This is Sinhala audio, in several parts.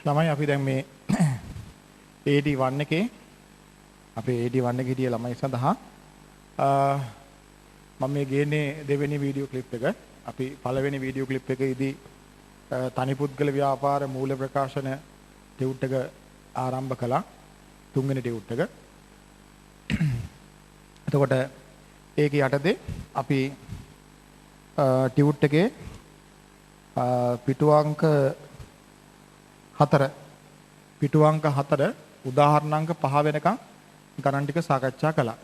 ළමයි අපි දැන් මේ AD1 එකේ අපේ AD1 එකේ හිටිය ළමයි සඳහා මම මේ ගේන්නේ දෙවෙනි වීඩියෝ ක්ලිප් එක. අපි පළවෙනි වීඩියෝ ක්ලිප් එකේදී තනි පුද්ගල ව්‍යාපාර මූල ප්‍රකාශන ටියුට් එක ආරම්භ කළා. තුන්වෙනි ටියුට් එක. එතකොට ඒකේ යටතේ අපි ටියුට් එකේ පිටු අංක 4 උදාහරණ අංක 5 වෙනකන් ගණන් ටික සාකච්ඡා කළා.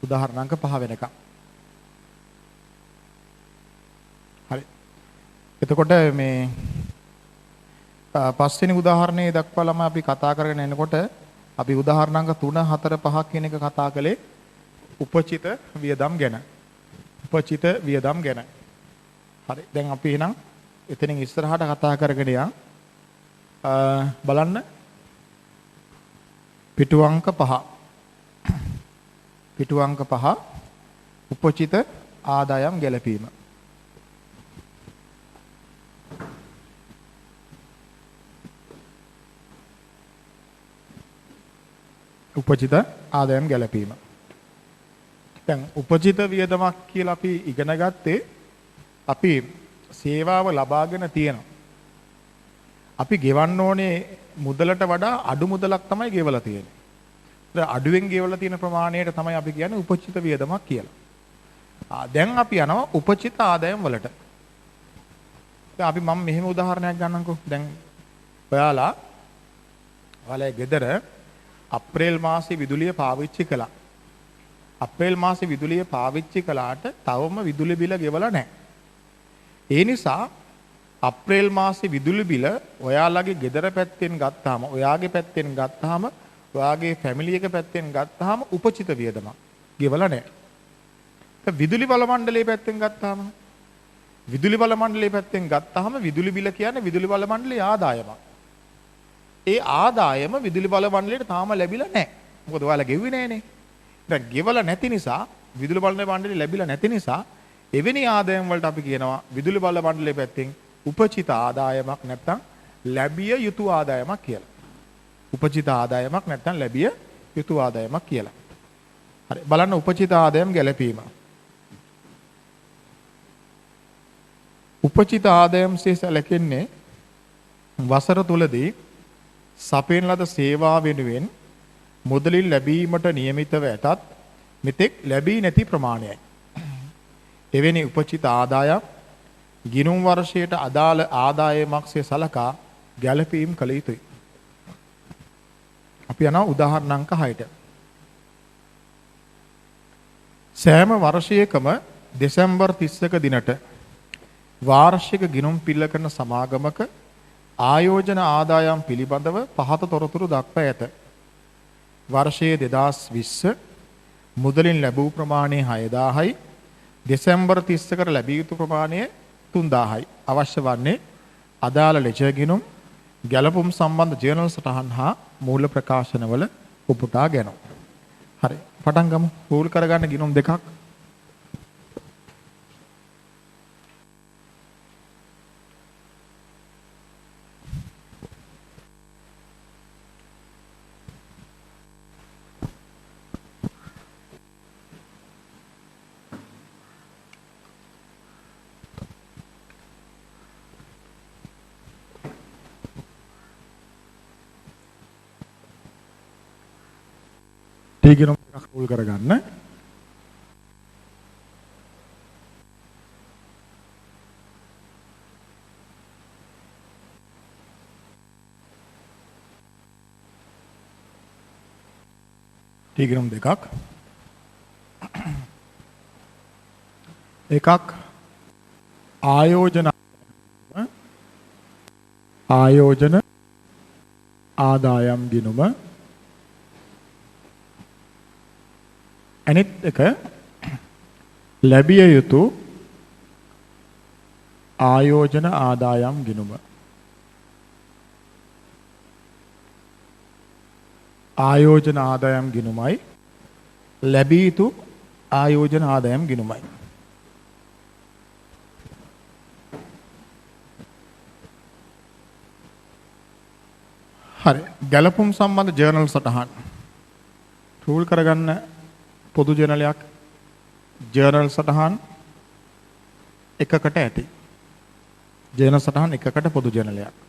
උදාහරණ අංක 5 වෙනකන්. හරි. එතකොට මේ පස්වෙනි උදාහරණයේ දක්වාලම අපි කතා කරගෙන එනකොට අපි උදාහරණ අංක 3, 4, 5 කියන එක කතා කළේ උපචිත වියදම් ගැන. උපචිත වියදම් ගැන. හරි. දැන් අපි එහෙනම් එතනින් ඉස්සරහට කතා කරගෙන යන්. බලන්න පිටු අංක 5. පිටු අංක 5 උපචිත ආදායම් ගැලපීම. උපචිත ආදායම් ගැලපීම. දැන් උපචිත වියදමක් කියලා අපි ඉගෙන ගත්තේ අපි සේවාව ලබාගෙන තියෙනවා. අපි ගෙවන්න ඕනේ මුදලට වඩා අඩු මුදලක් තමයි ගෙවලා තියෙන්නේ. ඒ අඩුවෙන් ගෙවලා තියෙන ප්‍රමාණයට තමයි අපි කියන්නේ උපචිත වියදමක් කියලා. දැන් අපි යනවා උපචිත ආදායම් වලට. දැන් අපි මම මෙහෙම උදාහරණයක් ගන්නම්කෝ. දැන් ඔයාලා ගෙදර අප්‍රේල් මාසේ විදුලිය පාවිච්චි කළා. අප්‍රේල් මාසේ විදුලිය පාවිච්චි කළාට තවම විදුලි බිල ගෙවලා නැහැ. ඒ නිසා අප්‍රේල් මාසේ විදුලි බිල ඔයාලගේ ගෙදර පැත්තෙන් ගත්තාම, ඔයාගේ පැත්තෙන් ගත්තාම, ඔයාගේ ෆැමිලි එක පැත්තෙන් ගත්තාම උපචිත වියදමක් ගෙවලා නැහැ. විදුලි බල මණ්ඩලයේ පැත්තෙන් ගත්තාම, විදුලි බල මණ්ඩලයේ පැත්තෙන් ගත්තාම විදුලි බිල කියන්නේ විදුලි බල මණ්ඩලයේ ආදායමක්. ඒ ආදායම විදුලි බල මණ්ඩලයට තාම ලැබිලා නැහැ. මොකද ඔයාලා ගෙව්වේ නැහනේ. දැන් ගෙවලා නැති නිසා, විදුලි බල මණ්ඩලය ලැබිලා නැති නිසා එවැනි ආදායම් වලට අපි කියනවා විදුලි බල මණ්ඩලයේ පැත්තෙන් උපචිත ආදායමක් නැත්නම් ලැබිය යුතු ආදායමක් කියලා. උපචිත ආදායමක් නැත්නම් ලැබිය යුතු ආදායමක් කියලා. හරි. බලන්න උපචිත ආදායම් ගැලපීම. උපචිත ආදායම් සැලකෙන්නේ වසර තුලදී සපයන ලද සේවා වෙනුවෙන් මුදලින් ලැබීමට නියමිතව ඇතත් මෙතෙක් ලැබී නැති ප්‍රමාණයයි. එවැනි උපචිත ආදායම් ගිණුම් වර්ෂයට අදාළ ආදායමක්සේ සලකා ගැලපීම් කළ යුතුයි. අපි යනවා උදාහරණ අංක 6ට. සෑම වර්ෂයකම දෙසැම්බර් 31 දිනට වාර්ෂික ගිණුම් පිළ කරන සමාගමක ආයෝජන ආදායම් පිළිබඳව පහත තොරතුරු දක්වා ඇත. වර්ෂයේ 2020 මුදලින් ලැබූ ප්‍රමාණය 6000යි. දෙසැම්බර් 31කට ලැබිය යුතු ප්‍රමාණය 3000යි. අවශ්‍ය වන්නේ අදාළ ලෙජර් ගිණුම් ගැලපුම් සම්බන්ධ ජර්නල් සටහන් හා මූල ප්‍රකාශනවල උපුටා ගැනීම. හරි. පටන් ගමු. පූල් කරගන්න ගිණුම් දෙකක්. ටීගිනුම් එකක් පූල් කරගන්න. ටීගිනුම් දෙකක්. එකක් ආයෝජන ආදායම් ගිණුම. අනිත් එක ලැබිය යුතු ආයෝජන ආදායම් ගිණුම. ආයෝජන ආදායම් ගිණුමයි ලැබිය යුතු ආයෝජන ආදායම් ගිණුමයි. හරි. ගැලපුම් සම්බන්ධ ජර්නල් සටහන්. රූල් කරගන්න පොදු ජර්නලයක් ජර්නල් සටහන් එකකට ඇති. ජර්නල් සටහන් එකකට පොදු ජර්නලයක්.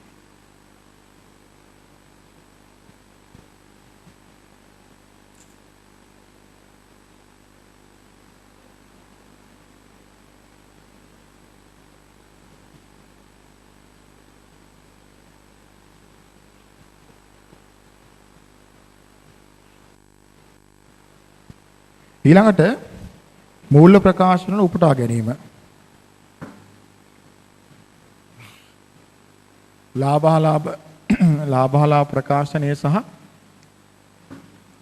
ඊළඟට මූල්‍ය ප්‍රකාශන වල උපුටා ගැනීම. ලාභාලාභ ප්‍රකාශනය සහ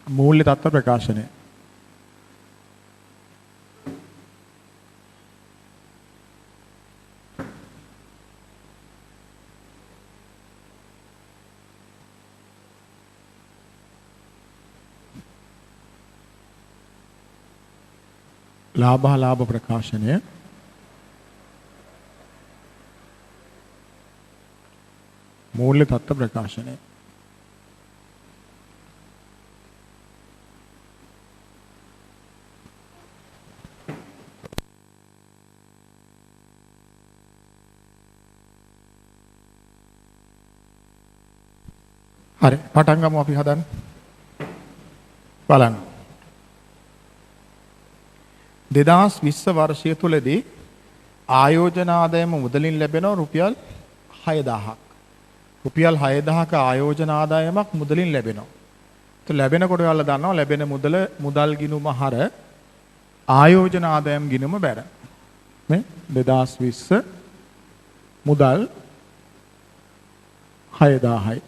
මූල්‍ය තත්ත්ව ප්‍රකාශනය. ලාභාලාභ ප්‍රකාශනය මූල්‍ය තත්ත්ව ප්‍රකාශනය. හරි පටන් ගමු අපි හදන්න. බලන්න. 2020 වර්ෂය තුලදී ආයෝජන ආදායම මුදලින් ලැබෙන රුපියල් 6000ක්. රුපියල් 6000ක ආයෝජන ආදායමක් මුදලින් ලැබෙනවා. ඒක ලැබෙනකොට ඔයාලා දන්නවා ලැබෙන මුදල් ගිණුම හර ආයෝජන ආදායම් ගිණුම බැර. මේ 2020 මුදල් 6000යි.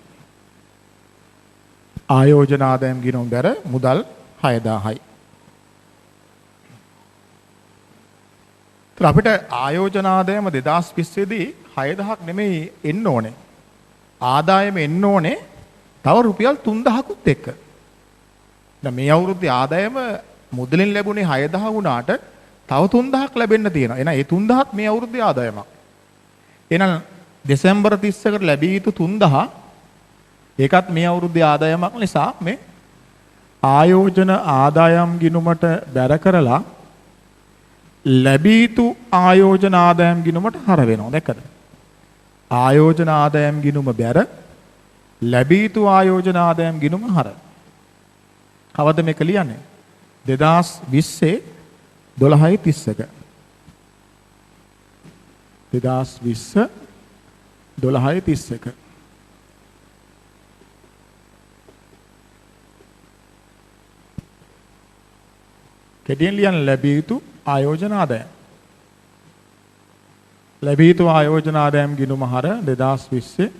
ආයෝජන ආදායම් ගිණුම බැර මුදල් 6000යි. අපිට ආයෝජන ආදායම 2020 දී 6000ක් නෙමෙයි එන්න ඕනේ. ආදායම එන්න ඕනේ තව රුපියල් 3000කුත් එක්ක. දැන් මේ අවුරුද්දේ ආදායම මුදලින් ලැබුණේ 6000 වුණාට තව 3000ක් ලැබෙන්න තියෙනවා. එහෙනම් ඒ 3000ත් මේ අවුරුද්දේ ආදායමක්. එහෙනම් දෙසැම්බර් 30කට ලැබිය යුතු 3000 ඒකත් මේ අවුරුද්දේ ආදායමක් නිසා මේ ආයෝජන ආදායම් ගිණුමට බැර කරලා ලැබිය යුතු ආයෝජන ආදායම් ගිණුමට හර වෙනවා. දැක්කද? ආයෝජන ආදායම් ගිණුම බැර ලැබිය යුතු ආයෝජන ආදායම් ගිණුම හර. කවද මේක ලියන්නේ? 2020 12:31. 2020 12:31. කෙටියෙන් ලියන්න ලැබිය යුතු ආයෝජන ආදායම්. ලැබිය යුතු ආයෝජන ආදායම් ගිණුම හර 2020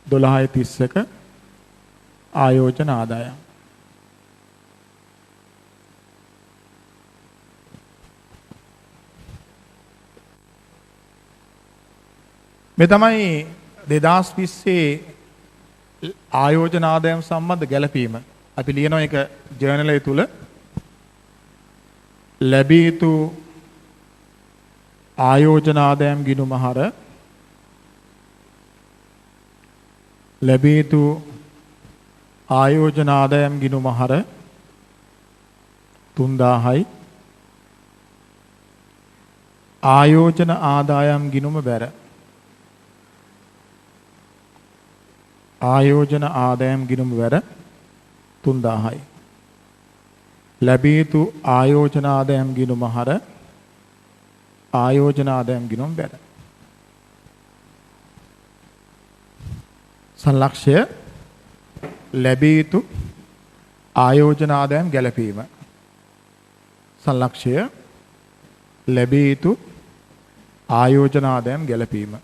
12:31 ආයෝජන ආදායම්. මේ තමයි 2020 ආයෝජන ආදායම් සම්බන්ධ ගැළපීම. අපි ලියනවා ඒක ජර්නලය තුල ලැබිය යුතු ආයෝජන ආදායම් ගිණුම හර ලැබිය යුතු ආයෝජන ආදායම් ගිණුම හර 3000යි ආයෝජන ආදායම් ගිණුම බැර ආයෝජන ආදායම් ගිණුම බැර 3000යි ලැබිය යුතු ආයෝජන ආදායම් ගිණුම හර ආයෝජන ආදායම් ගිණුම බැර. සංලක්ෂය ලැබිය යුතු ආයෝජන ආදායම් ගැලපීම. සංලක්ෂය ලැබිය යුතු ආයෝජන ආදායම් ගැලපීම.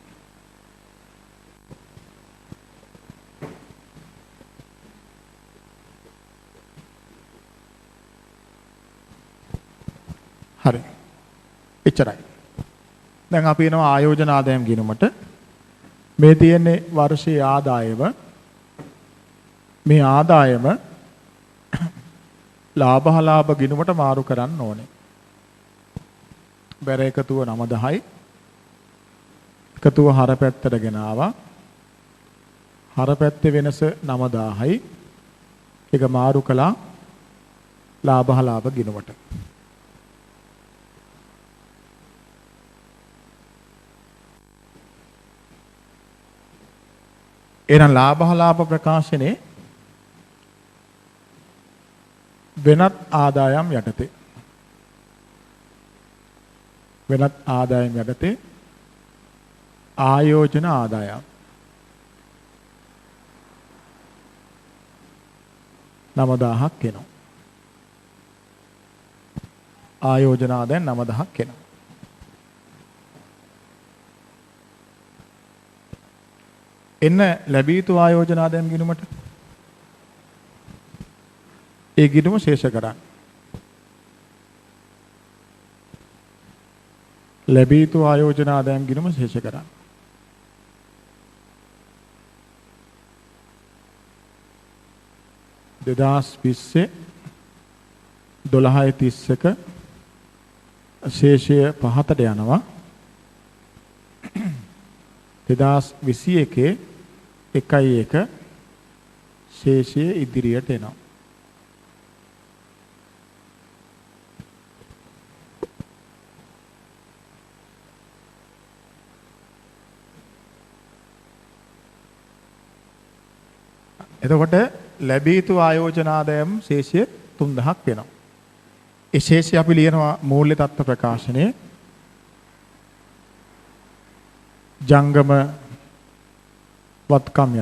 හරි. එච්චරයි. දැන් අපි එනවා ආයෝජන ආදායම් ගිණුමට. මේ තියෙන්නේ වර්ෂයේ ආදායම. මේ ආදායම ලාභාලාභ ගිණුමට මාරු කරන්න ඕනේ. බැර එකතුව 9000යි. එකතුව හර පැත්තට ගෙන ආවා. හර පැත්තේ වෙනස 9000යි. ඒක මාරු කළා ලාභ ගිණුමට. එහෙනම් ලාභ ප්‍රකාශනයේ වෙනත් ආදායම් යටතේ ආයෝජන ආදායම් 9000ක් එනවා. ආයෝජන ආදායම් 9000ක් එනවා. එන්න ලැබිය යුතු ආයෝජන ආදායම් ගිණුමට ඒ ගිණුම ශේෂ කරන්න. ලැබිය යුතු ආයෝජන ආදායම් ගිණුම ශේෂ කරන්න. දෙදාස් 20 12:31 ශේෂය පහතට යනවා. 2021 1:1 ශේෂය ඉදිරියට එනවා. එතකොට ලැබිය යුතු ආයෝජන ආදායම් ශේෂය 3000ක් වෙනවා. ඒ ශේෂය අපි ලියනවා මූල්‍ය තත්ත්ව ප්‍රකාශනයේ ජංගම වත්කම්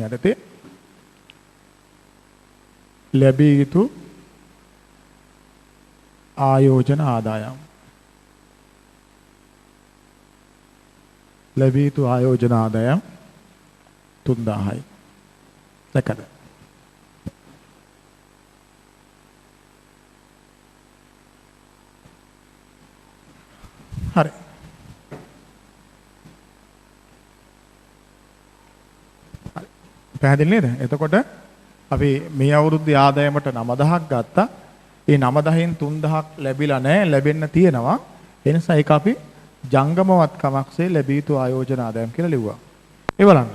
යටතේ ලැබිය යුතු ආයෝජන ආදායම් 3000යි. දැකද? හරි. පැහැදිලි නේද? එතකොට අපි මේ අවුරුද්දේ ආදායමට 9000ක් ගත්තා. ඒ 9000න් 3000ක් ලැබිලා නැහැ, ලැබෙන්න තියෙනවා. ඒ නිසා ඒක අපි ජංගමවත්කමක්සේ ලැබිය යුතු ආයෝජන ආදායම් කියලා ලිව්වා. ඒ බලන්න.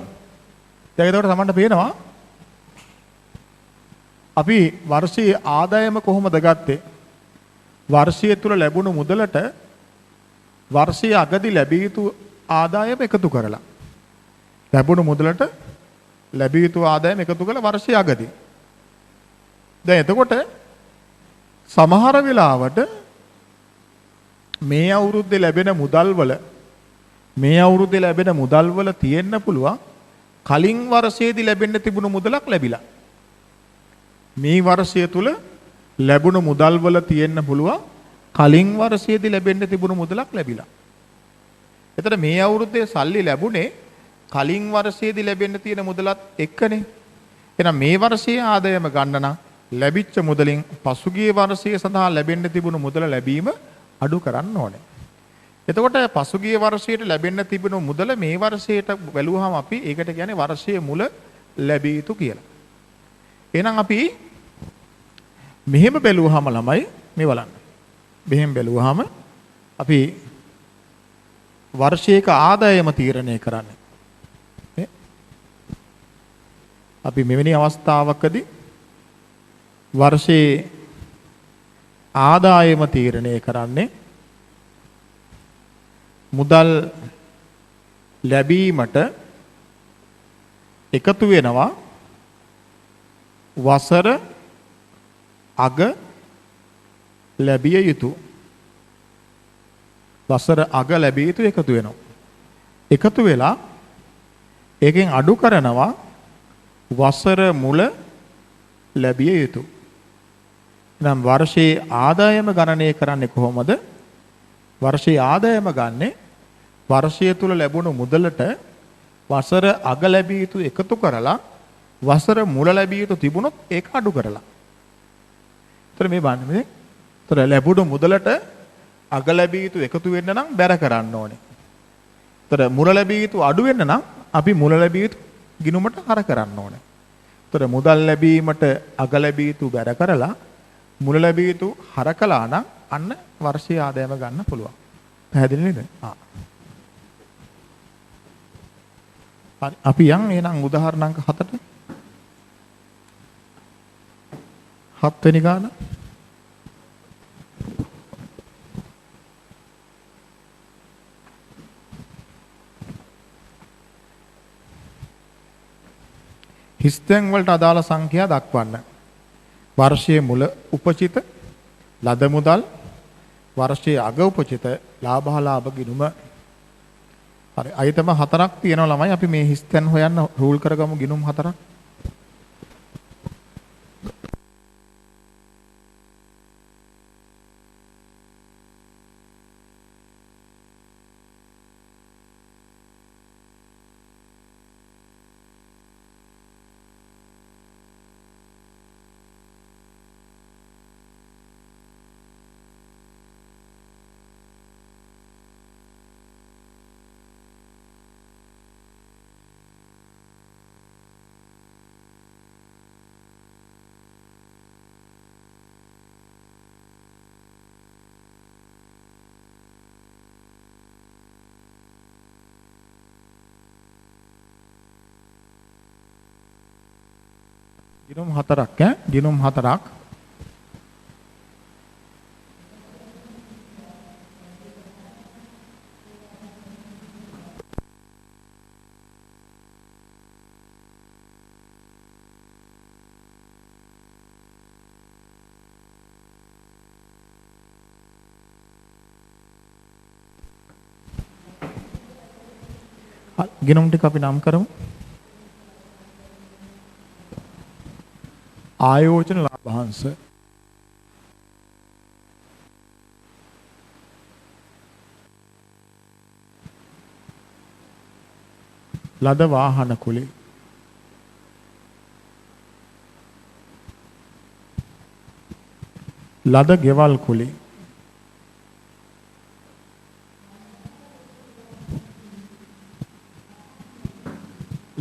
දැන් එතකොට තමන්ට පේනවා අපි වර්ෂයේ ආදායම කොහොමද ගත්තේ? වර්ෂය තුල ලැබුණු මුදලට වර්ෂයේ අගදී ලැබිය යුතු ආදායම එකතු කරලා. ලැබුණු මුදලට ලැබිය යුතු ආදායම එකතු කරලා වර්ෂයේ අගදී. දැන් එතකොට සමහර වෙලාවට මේ අවුරුද්දේ ලැබෙන මුදල් වල තියෙන්න පුළුවන් කලින් වර්ෂයේදී ලැබෙන්න තිබුණු මුදලක් ලැබිලා. මේ වර්ෂය තුල ලැබුණු මුදල් වල තියෙන්න පුළුවන් කලින් වර්ෂයේදී ලැබෙන්න තිබුණු මුදලක් ලැබිලා. එතකොට මේ අවුරුද්දේ සල්ලි ලැබුණේ කලින් වර්ෂයේදී ලැබෙන්න තියෙන මුදලත් එක්කනේ. එහෙනම් මේ වර්ෂයේ ආදායම ගන්න නම් ලැබිච්ච මුදලින් පසුගිය වර්ෂයේ සඳහා ලැබෙන්න තිබුණු මුදල ලැබීම අඩු කරන්න ඕනේ. එතකොට පසුගිය වර්ෂයට ලැබෙන්න තිබුණු මුදල මේ වර්ෂයට බැලුවාම අපි ඒකට කියන්නේ වර්ෂයේ මුල ලැබිය යුතු කියලා. එහෙනම් අපි මෙහෙම බැලුවාම ළමයි මේ බලන්න. මෙහෙම බැලුවාම අපි වර්ෂයක ආදායම තීරණය කරන්නේ. අපි මෙවැනි අවස්ථාවකදී වර්ෂයේ ආදායම තීරණය කරන්නේ මුදල් ලැබීමට එකතු වෙනවා වසර අග ලැබිය යුතු. වසර අග ලැබිය යුතු එකතු වෙනවා. එකතු වෙලා ඒකෙන් අඩු කරනවා වසර මුල ලැබිය යුතු. නම් වර්ෂයේ ආදායම ගණනය කරන්නේ කොහොමද? වර්ෂයේ ආදායම ගන්නේ වර්ෂය තුල ලැබුණු මුදලට වසර අග ලැබිය යුතු එකතු කරලා වසර මුල ලැබිය යුතු තිබුණොත් ඒක අඩු කරලා. ඒතර මේ බලන්න මේ. ඒතර ලැබුණු මුදලට අග ලැබිය යුතු එකතු වෙන්න නම් බැර කරන්න ඕනේ. ඒතර මුල ලැබිය යුතු අඩු වෙන්න නම් අපි මුල ලැබිය යුතු ගිණුමට හර කරන්න ඕනේ. ඒතර මුදල් ලැබීමට අග ලැබිය යුතු බැර කරලා මුල ලැබිය යුතු හර කළා නම් අන්න වර්ෂයේ ආදායම ගන්න පුළුවන්. පැහැදිලි නේද? හරි අපි යන් එහෙනම් උදාහරණ අංක 7ට 7 වෙනි ගාන හිස්තැන් වලට අදාළ සංඛ්‍යා දක්වන්න. වර්ෂයේ මුල උපචිත ලද මුදල් වර්ෂයේ අග උපචිත ලාභාලාභ ගිණුම. හරි අයිතම 4ක් තියෙනවා ළමයි අපි මේ හිස්තැන් හොයන්න රූල් කරගමු ගිණුම් 4ක්. ගිණුම් 4ක් ගිණුම් 4ක් ගිණුම් ටික අපි නම් කරමු. ආයෝජන ලාභාංශ ලද වාහන කුලේ ලද ගෙවල් කුලේ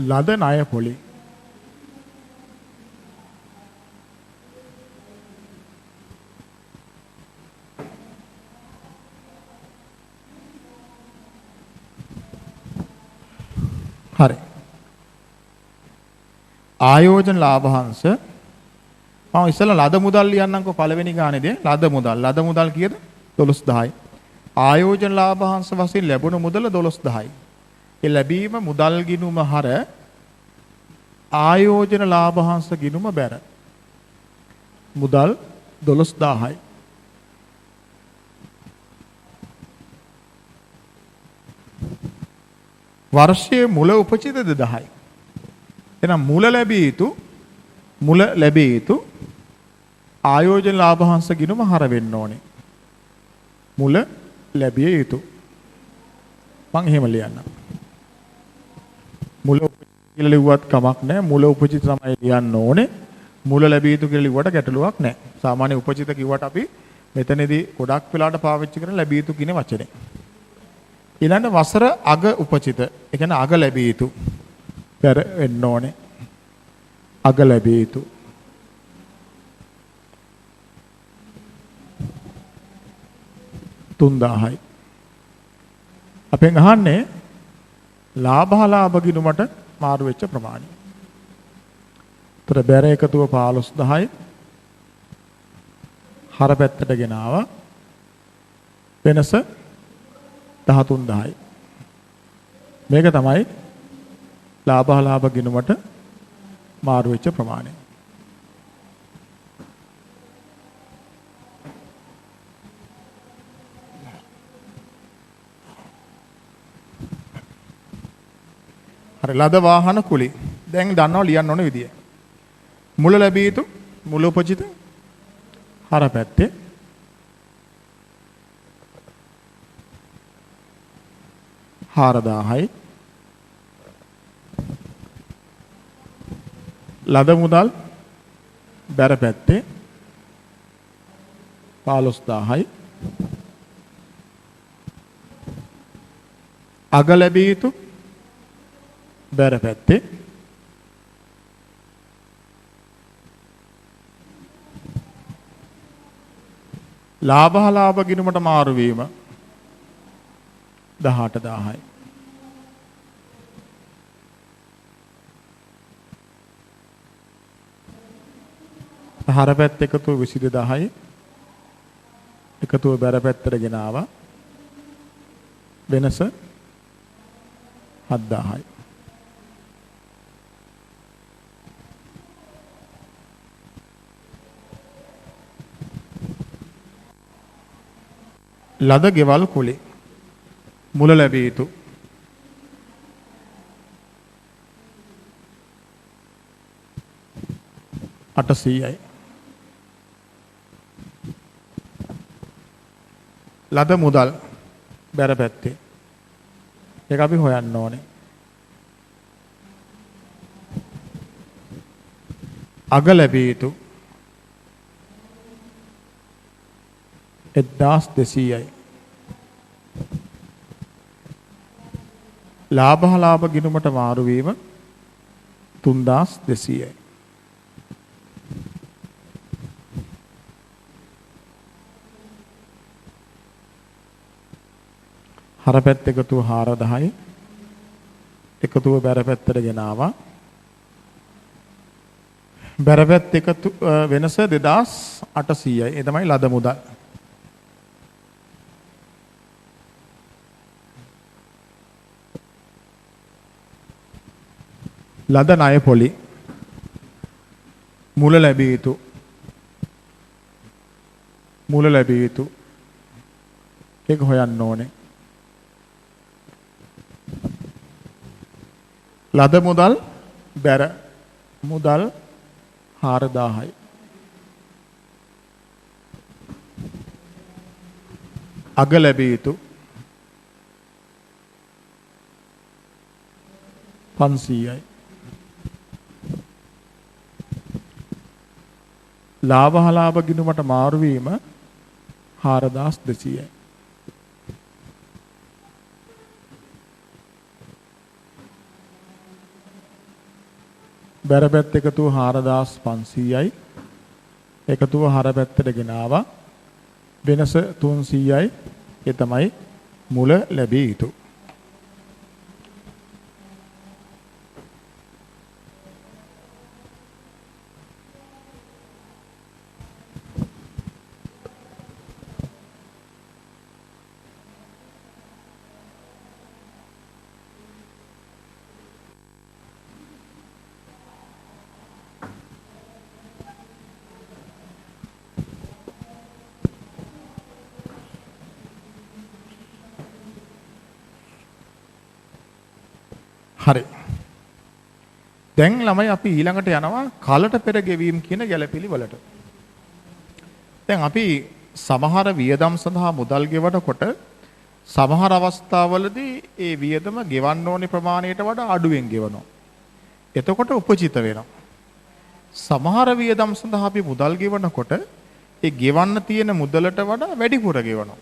ලද ණය පොලේ හරි ආයෝජන ලාභාංශ මම ඉස්සෙල්ලා ලද මුදල් ලියන්නම්කෝ පළවෙනි ගානේදී ලද මුදල් කීයද 12000යි ආයෝජන ලාභාංශ වශයෙන් ලැබුණු මුදල 12000යි ඒ ලැබීම මුදල් ගිණුම හර ආයෝජන ලාභාංශ ගිණුම බැර මුදල් 12000යි වර්ෂයේ මුල උපචිත 2000යි. එහෙනම් මුල ලැබිය යුතු ආයෝජන ලාභාංශ ගිණුම හර වෙන්න ඕනේ. මුල ලැබිය යුතු. මම එහෙම ලියන්නම්. මුල උපචිත කියලා ලිව්වත් කමක් නැහැ. මුල උපචිත තමයි ලියන්න ඕනේ. මුල ලැබිය යුතු කියලා ලිව්වට ගැටලුවක් නැහැ. සාමාන්‍ය උපචිත කිව්වට අපි මෙතනදී ගොඩක් වෙලාවට පාවිච්චි කරන ලැබිය යුතු කියන වචනේ. ඊළඟ වසර අග උපචිත ඒ කියන්නේ අග ලැබිය යුතු පෙර වෙන්න ඕනේ අග ලැබිය යුතු තුන්දාහයි අපෙන් අහන්නේ ලාභාලාභ ගිණුමට මාරු වෙච්ච ප්‍රමාණය. ତර බැර එකතුව 15000යි හර පැත්තට ගෙනාවා වෙනස 13000යි. මේක තමයි ලාභාලාභ ගිණුමට මාරු වෙච්ච ප්‍රමාණය. හරි ලද වාහන කුලී. දැන් දන්නවා ලියන්න ඕන විදිය. මුල ලැබිය යුතු මුල උපචිත හර පැත්තේ හාරදාහයි ලද මුදල් බැර පැත්තේ 15000යි අග ලැබිය යුතු බැර පැත්තේ ලාභාලාභ ගිණුමට මාරු වීම 18000යි. හර පැත්ත එකතුව 22000යි. එකතුව බැර පැත්තට ගෙන ආවා. වෙනස 7000යි. ලද ගෙවල් කුලේ මුල ලැබිය යුතු $800යි. ලද මුදල් බැර පැත්තේ ඒක අපි හොයන්න ඕනේ. අග ලැබිය යුතු 1200යි. ලාභ ගිණුමට මාරු වීම 3200යි. හර පැත්ත එකතුව 4000යි. එකතුව බැර පැත්තට ගෙන ආවා. බැර පැත්ත එකතු වෙනස 2800යි. ඒ තමයි ලද මුදල්. ලද ණය පොලි මුල ලැබිය යුතු ඒක හොයන්න ඕනේ. ලද මුදල් බැර මුදල් 4000යි. අග ලැබිය යුතු 500යි. ලාභ ගිණුමට මාරු වීම 4200යි. බැර පැත්ත එකතුව 4500යි. එකතුව හර පැත්තට ගෙන ආවා. වෙනස 300යි. ඒ තමයි මුල ලැබිය යුතු. හරි. දැන් ළමයි අපි ඊළඟට යනවා කලට පෙර ගෙවීම කියන ගැළපිලි වලට. දැන් අපි සමහර වියදම් සඳහා මුදල් ගෙවනකොට සමහර අවස්ථාවලදී ඒ වියදම ගෙවන්න ඕනේ ප්‍රමාණයට වඩා අඩුවෙන් ගෙවනවා. එතකොට උපචිත වෙනවා. සමහර වියදම් සඳහා අපි මුදල් ගෙවනකොට ඒ ගෙවන්න තියෙන මුදලට වඩා වැඩිපුර ගෙවනවා.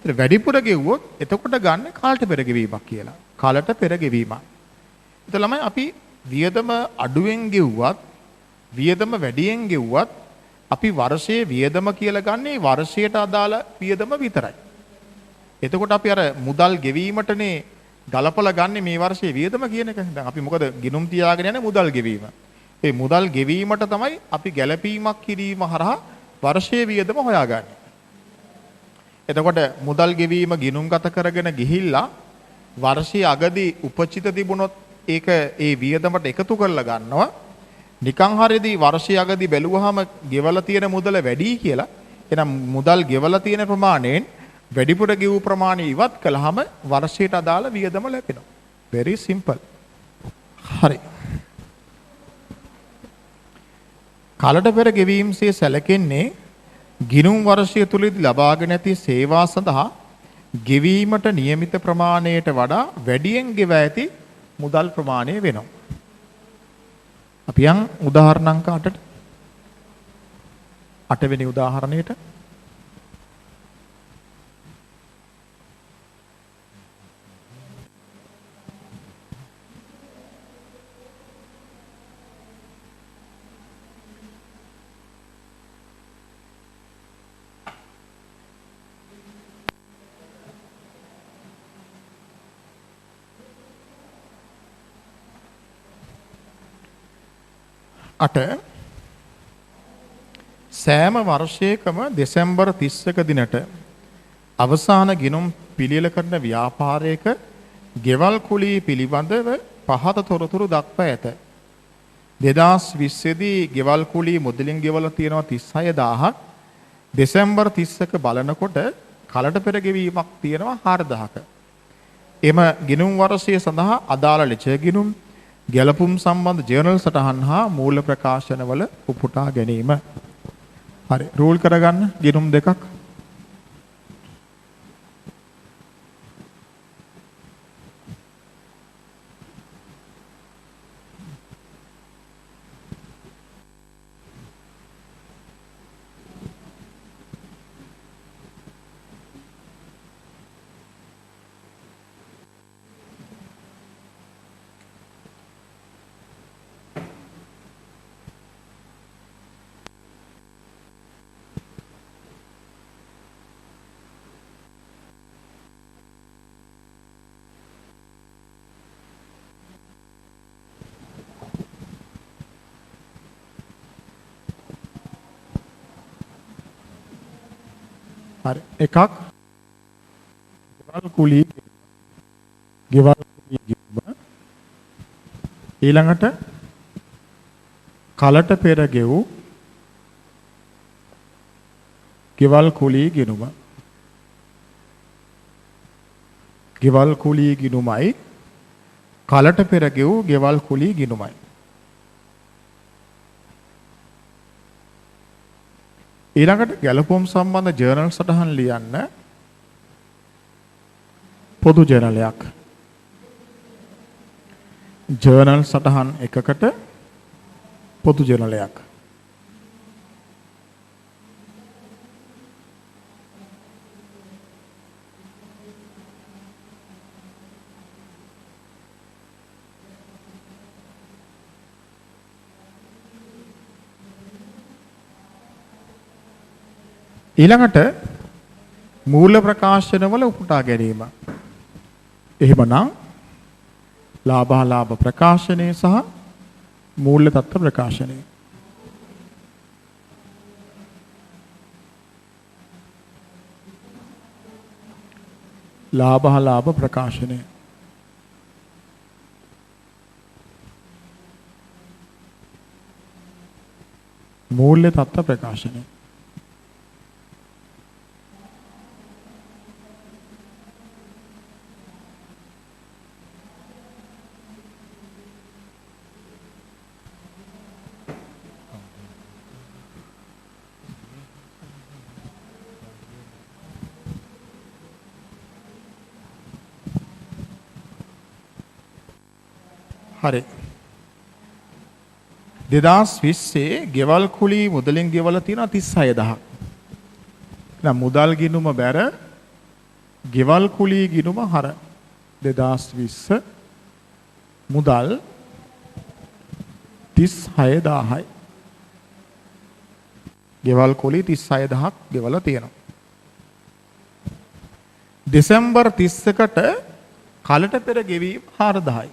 ඒත් වැඩිපුර ගෙවුවොත් එතකොට ගන්න කාලට පෙර ගෙවීමක් කියලා. කාලට පෙර ගෙවීමක්. ඒත් ළමයි අපි වියදම අඩුවෙන් ගෙවුවත් වියදම වැඩියෙන් ගෙවුවත් අපි වර්ෂයේ වියදම කියලා ගන්නේ වර්ෂයට අදාළ වියදම විතරයි. එතකොට අපි අර මුදල් ගෙවීමටනේ ගලපලා ගන්න මේ වර්ෂයේ වියදම කියන එක. දැන් අපි මොකද ගිණුම් තියාගෙන යන්නේ මුදල් ගෙවීම. ඒ මුදල් ගෙවීමට තමයි අපි ගැළපීමක් කිරීම හරහා වර්ෂයේ වියදම හොයාගන්නේ. එතකොට මුදල් ගෙවීම ගිණුම්ගත කරගෙන ගිහිල්ලා වර්ෂයේ අගදී උපචිත තිබුණොත් ඒක ඒ වියදමට එකතු කරලා ගන්නවා. නිකං හරියදී වර්ෂයේ අගදී බැලුවාම ගෙවලා තියෙන මුදල වැඩි කියලා. එහෙනම් මුදල් ගෙවලා තියෙන ප්‍රමාණයෙන් වැඩිපුර ගෙවූ ප්‍රමාණය ඉවත් කළාම වර්ෂයට අදාළ වියදම ලැබෙනවා. very simple. හරි. කාලට පෙර ගෙවීමසේ සැලකෙන්නේ ගිණුම් වර්ෂය තුලදී ලබාගෙන ඇති සේවා සඳහා ගෙවීමට නියමිත ප්‍රමාණයට වඩා වැඩියෙන් ගෙව ඇති මුදල් ප්‍රමාණය වෙනවා. අපි යන් උදාහරණ අංක 8ට 8 වෙනි උදාහරණයට සෑම වර්ෂයකම දෙසැම්බර් 31 දිනට අවසාන ගිණුම් පිළියෙල කරන ව්‍යාපාරයක ගෙවල් කුලී පිළිබඳව පහත තොරතුරු දක්වා ඇත. 2020 දී ගෙවල් කුලී මුදලින් ගෙවලා තියෙනවා 36000ක්. දෙසැම්බර් 31 බලනකොට කලට පෙර ගෙවීමක් තියෙනවා 4000ක. එම ගිණුම් වර්ෂය සඳහා අදාළ ලෙචර් ගිණුම් ගැලපුම් සම්බන්ධ ජර්නල් සටහන් හා මූල ප්‍රකාශනවල උපුටා ගැනීම. හරි රූල් කරගන්න ගිණුම් දෙකක්. හරි එකක් ගෙවල් කුලී ගිණුම ඊළඟට කලට පෙර ගෙවූ ගෙවල් කුලී ගිණුම ගෙවල් කුලී ගිණුමයි කලට පෙර ගෙවූ ගෙවල් කුලී ගිණුමයි. ඊළඟට ගැලපුම් සම්බන්ධ ජර්නල් සටහන් ලියන්න පොදු ජර්නලයක්. ජර්නල් සටහන් එකකට පොදු ජර්නලයක්. ඊළඟට මූල ප්‍රකාශනවල උපුටා ගැනීම. එහෙමනම් ලාභාලාභ ප්‍රකාශනය සහ මූල්‍ය තත්ත්ව ප්‍රකාශනය. ලාභාලාභ ප්‍රකාශනය. මූල්‍ය තත්ත්ව ප්‍රකාශනය. හරි 2020 ගෙවල් කුලී මුදලින් ගෙවලා තියෙනවා 36000ක්. දැන් මුදල් ගිණුම බැර ගෙවල් කුලී ගිණුම හර 2020 මුදල් 36000යි. ගෙවල් කුලී 36000ක් ගෙවලා තියෙනවා. දෙසැම්බර් 31ට කලට පෙර ගෙවීම 4000යි.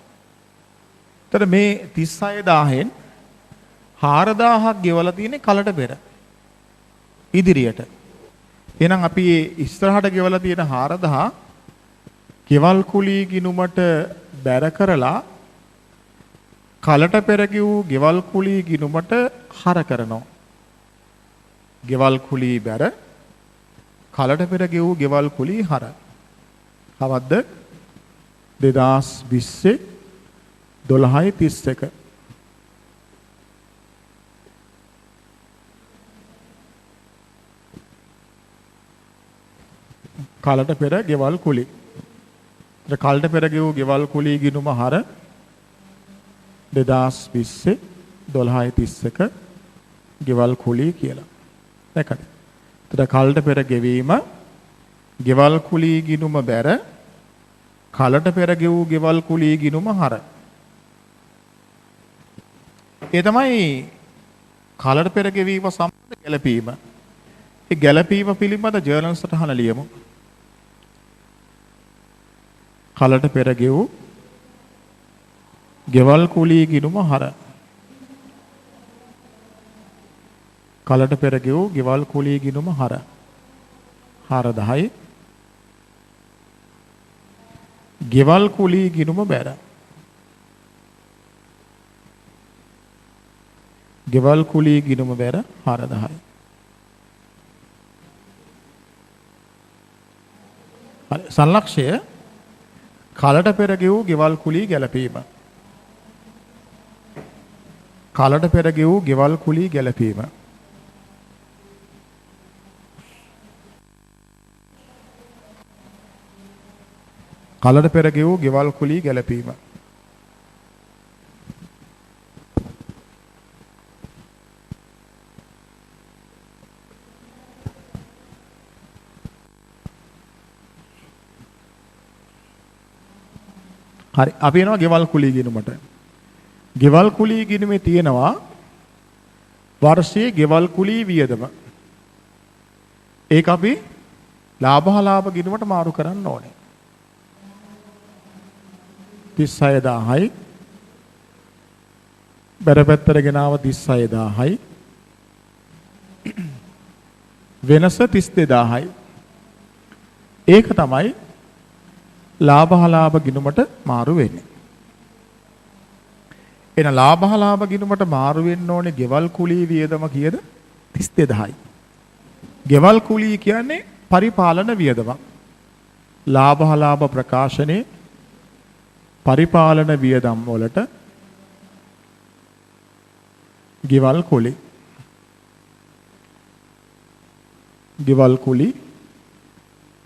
තර මේ 36000න් 4000ක් ගෙවලා තියෙන්නේ කලට පෙර ඉදිරියට. එහෙනම් අපි ඉස්සරහට ගෙවලා තියෙන 4000 ගෙවල් කුලී ගිණුමට බැර කරලා කලට පෙර ගෙවූ ගෙවල් කුලී ගිණුමට හර කරනවා. ගෙවල් කුලී බැර කලට පෙර ගෙවූ ගෙවල් කුලී හර. කවද්ද 2020 12:31 කලට පෙර ගෙවල් කුලී. කලට පෙර ගෙවූ ගෙවල් කුලී ගිණුම හර 2020 12:31 ගෙවල් කුලී කියලා. දැක්කද? එතකොට කලට පෙර ගෙවීම ගෙවල් කුලී ගිණුම බැර කලට පෙර ගෙවූ ගෙවල් කුලී ගිණුම හර. ඒ තමයි කලට පෙර ගෙවීම සම්බන්ධ ගැළපීම. ඒ ගැළපීම පිළිබඳ ජර්නල් සටහන ලියමු. කලට පෙර ගෙවූ ගෙවල් කුලී ගිණුම හර. කලට පෙර ගෙවූ ගෙවල් කුලී ගිණුම හර 410යි. ගෙවල් කුලී ගිණුම බැර. ගෙවල් කුලී ගිණුම බැර 410යි. හරි සංලක්ෂය කලට පෙර ගෙවූ ගෙවල් කුලී ගැලපීම. කලට පෙර ගෙවූ ගෙවල් කුලී ගැලපීම. කලට පෙර ගෙවූ ගෙවල් කුලී ගැලපීම. හරි අපි එනවා ගෙවල් කුලී ගිණුමට. ගෙවල් කුලී ගිණුමේ තියෙනවා වර්ෂයේ ගෙවල් කුලී වියදම. ඒක අපි ලාභ ගිණුමට මාරු කරන්න ඕනේ. 36000යි. බරපැත්තට ගෙනාව 36000යි. වෙනස 32000යි. ඒක තමයි ලාභ ගිණුමට මාරු වෙන්නේ. එන ලාභ ගිණුමට මාරු වෙන්න ඕනේ ගෙවල් කුලී වියදම කීයද? 32000යි. ගෙවල් කුලී කියන්නේ පරිපාලන වියදමක්. ලාභ ප්‍රකාශනයේ පරිපාලන වියදම් වලට ගෙවල් කුලී. ගෙවල් කුලී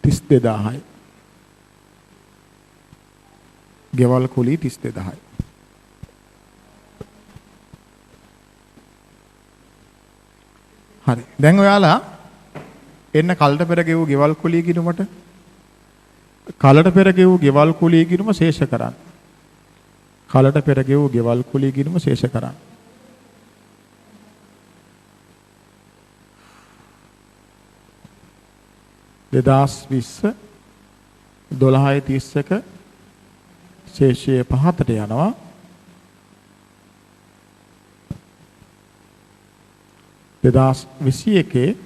32000යි. ගෙවල් කුලී 32000යි. හරි. දැන් ඔයාලා එන්න කලට පෙර ගෙවූ ගෙවල් කුලී ගිණුමට. කලට පෙර ගෙවූ ගෙවල් කුලී ගිණුම ශේෂ කරන්න. කලට පෙර ගෙවූ ගෙවල් කුලී ගිණුම ශේෂ කරන්න. දෙදාස් 20 12:31 ශේෂයේ පහතට යනවා. දෙදාස් 21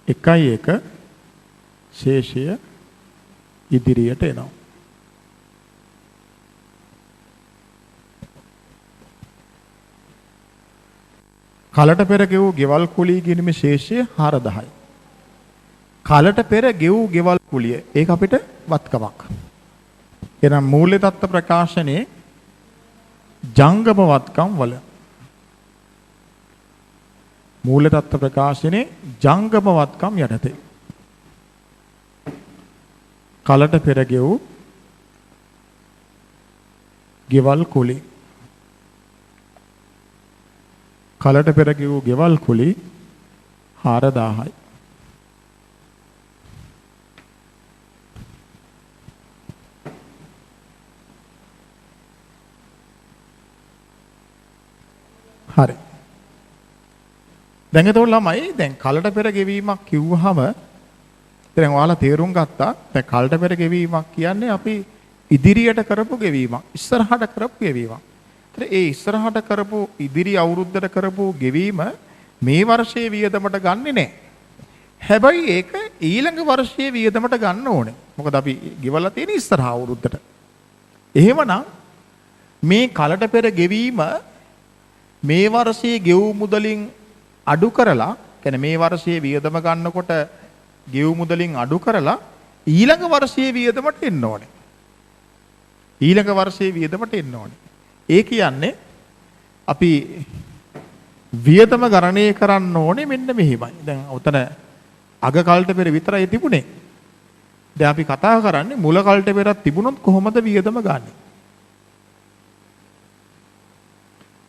1:1 ශේෂය ඉදිරියට එනවා. කලට පෙර ගෙවූ ගෙවල් කුලී ගිණුමේ ශේෂය 4000යි. කලට පෙර ගෙවූ ගෙවල් කුලිය ඒක අපිට වත්කමක්. එනම් මූල්‍ය තත්ත්ව ප්‍රකාශනයේ ජංගම වත්කම් වල මූල්‍ය තත්ත්ව ප්‍රකාශනයේ ජංගම වත්කම් යටතේ කලට පෙර ගෙවූ ගෙවල් කුලී කලට පෙර ගෙවූ ගෙවල් කුලී 4000යි. හරි. දැන් එතකොට ළමයි දැන් කලට පෙර ගෙවීමක් කිව්වහම දැන් ඔයාලා තේරුම් ගත්තා. දැන් කලට පෙර ගෙවීමක් කියන්නේ අපි ඉදිරියට කරපු ගෙවීමක්. ඉස්සරහට කරපු ගෙවීමක්. ඒතර ඒ ඉස්සරහට කරපු ඉදිරි අවුරුද්දට කරපු ගෙවීම මේ වර්ෂයේ වියදමට ගන්නෙ නැහැ. හැබැයි ඒක ඊළඟ වර්ෂයේ වියදමට ගන්න ඕනේ. මොකද අපි ගෙවලා තියෙන ඉස්සරහ අවුරුද්දට. එහෙමනම් මේ කලට පෙර ගෙවීම මේ වර්ෂයේ ගෙවූ මුදලින් අඩු කරලා, කියන්නේ මේ වර්ෂයේ වියදම ගන්නකොට ගෙවූ මුදලින් අඩු කරලා ඊළඟ වර්ෂයේ වියදමට එන්න ඕනේ. ඊළඟ වර්ෂයේ වියදමට එන්න ඕනේ. ඒ කියන්නේ අපි වියදම ගණනය කරන්න ඕනේ මෙන්න මෙහිමයි. දැන් උතන අග කලට පෙර විතරයි තිබුණේ. දැන් අපි කතා කරන්නේ මුල කලට පෙරත් තිබුණොත් කොහොමද වියදම ගන්නෙ?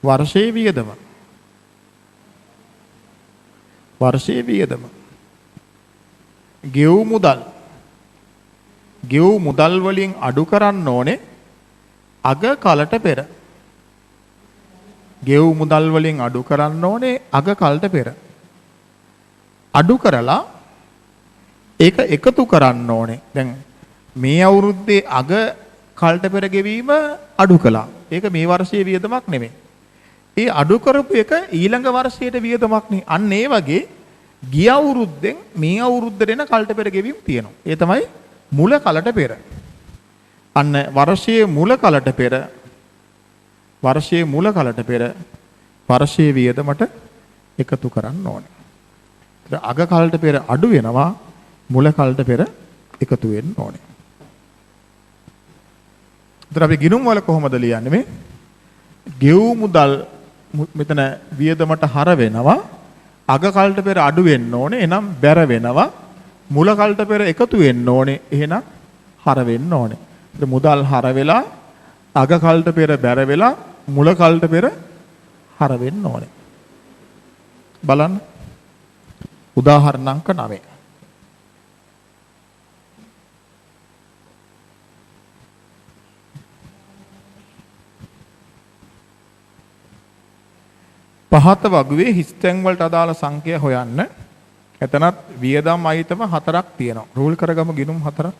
වර්ෂයේ වියදම. වර්ෂයේ වියදම. ගෙවූ මුදල්. ගෙවූ මුදල් වලින් අඩු කරන්න ඕනේ අග කලට පෙර. ගෙවූ මුදල් වලින් අඩු කරන්න ඕනේ අග කලට පෙර. අඩු කරලා ඒක එකතු කරන්න ඕනේ. දැන් මේ අවුරුද්දේ අග කලට පෙර ගෙවීම අඩු කළා. ඒක මේ වර්ෂයේ වියදමක් නෙමෙයි. ඒ අඩු කරපු එක ඊළඟ වර්ෂයට වියදමක් නේ. අන්න ඒ වගේ ගිය අවුරුද්දෙන් මේ අවුරුද්දට එන කලට පෙර ගෙවීම් තියෙනවා. ඒ තමයි මුල කලට පෙර. අන්න වර්ෂයේ මුල කලට පෙර වර්ෂයේ වියදමට එකතු කරන්න ඕනේ. අග කලට පෙර අඩු වෙනවා, මුල කලට පෙර එකතු වෙන්න ඕනේ. ඒතර අපි ගිණුම් වල කොහොමද ලියන්නේ මේ? ගෙවූ මුදල් මෙතන වියදමට හර වෙනවා, අග කලට පෙර අඩු වෙන්න ඕනේ, එහෙනම් බැර වෙනවා. මුල කලට පෙර එකතු වෙන්න ඕනේ, එහෙනම් හර වෙන්න ඕනේ. ඒතර මුදල් හර වෙලා, අග කලට පෙර බැර වෙලා, මුල කලට පෙර හර වෙන්න ඕනේ. බලන්න. උදාහරණ අංක 9. පහත වගුවේ හිස්තැන් වලට අදාළ සංඛ්‍යා හොයන්න. එතනත් වියදම් අයිතම 4ක් තියෙනවා. රූල් කරගමු ගිණුම් 4ක්.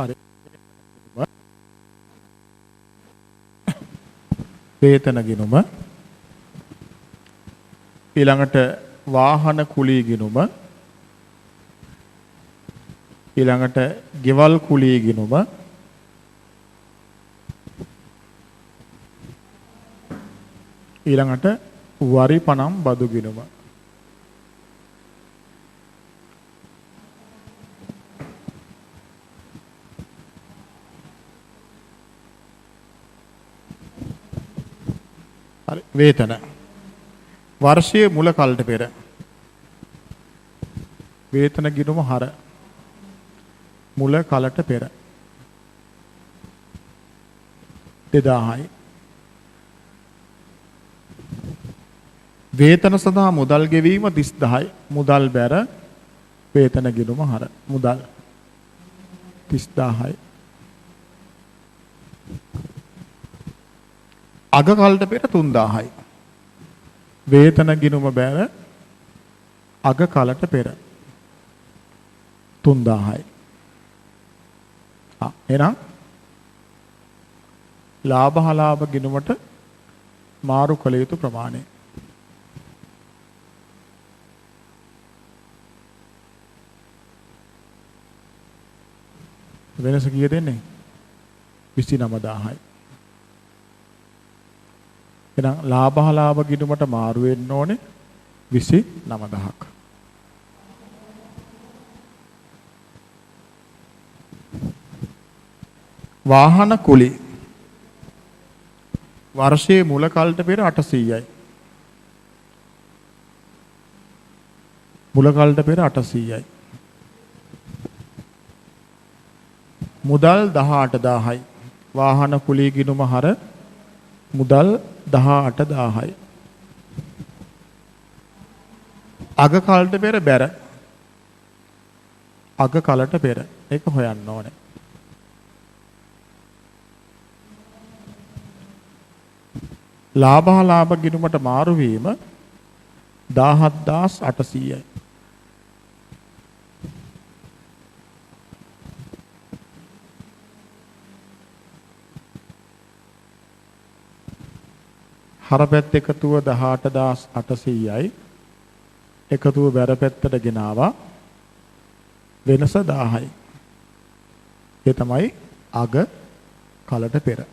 හරි. වේතන ගිණුම, ඊළඟට වාහන කුලී ගිණුම, ඊළඟට ගෙවල් කුලී ගිණුම, ඊළඟට වරි පනම් බදු ගිණුම. වේතන වර්ෂයේ මුල කලට පෙර වේතන ගිණුම හර මුල කලට පෙර 2000යි. වේතන සඳහා මුදල් ගෙවීම 30000යි. මුදල් බැර වේතන ගිණුම හර මුදල් 30000යි. අග කලට පෙර 3000යි. වේතන ගිණුම බැර අග කලට පෙර 3000යි. එහෙනම් ලාභ ගිණුමට මාරු කළ යුතු ප්‍රමාණය වෙනස කීයද දෙන්නේ? 29000යි. එහෙනම් ලාභ ගිණුමට මාරු වෙන්න ඕනේ 29000ක්. වාහන කුලි වර්ෂයේ මුල කලට පෙර 800යි. මුල කලට පෙර 800යි. මුදල් 18000යි. වාහන කුලී ගිණුම හර මුදල් 18000යි. අග කලට පෙර බැර අග කලට පෙර ඒක හොයන්න ඕනේ. ලාභ ගිණුමට මාරු වීම 17800යි. හරපැත්ත එකතුව 18800යි. එකතුව බැර පැත්තට ගෙනාවා. වෙනස 1000යි. ඒ තමයි අග කලට පෙර.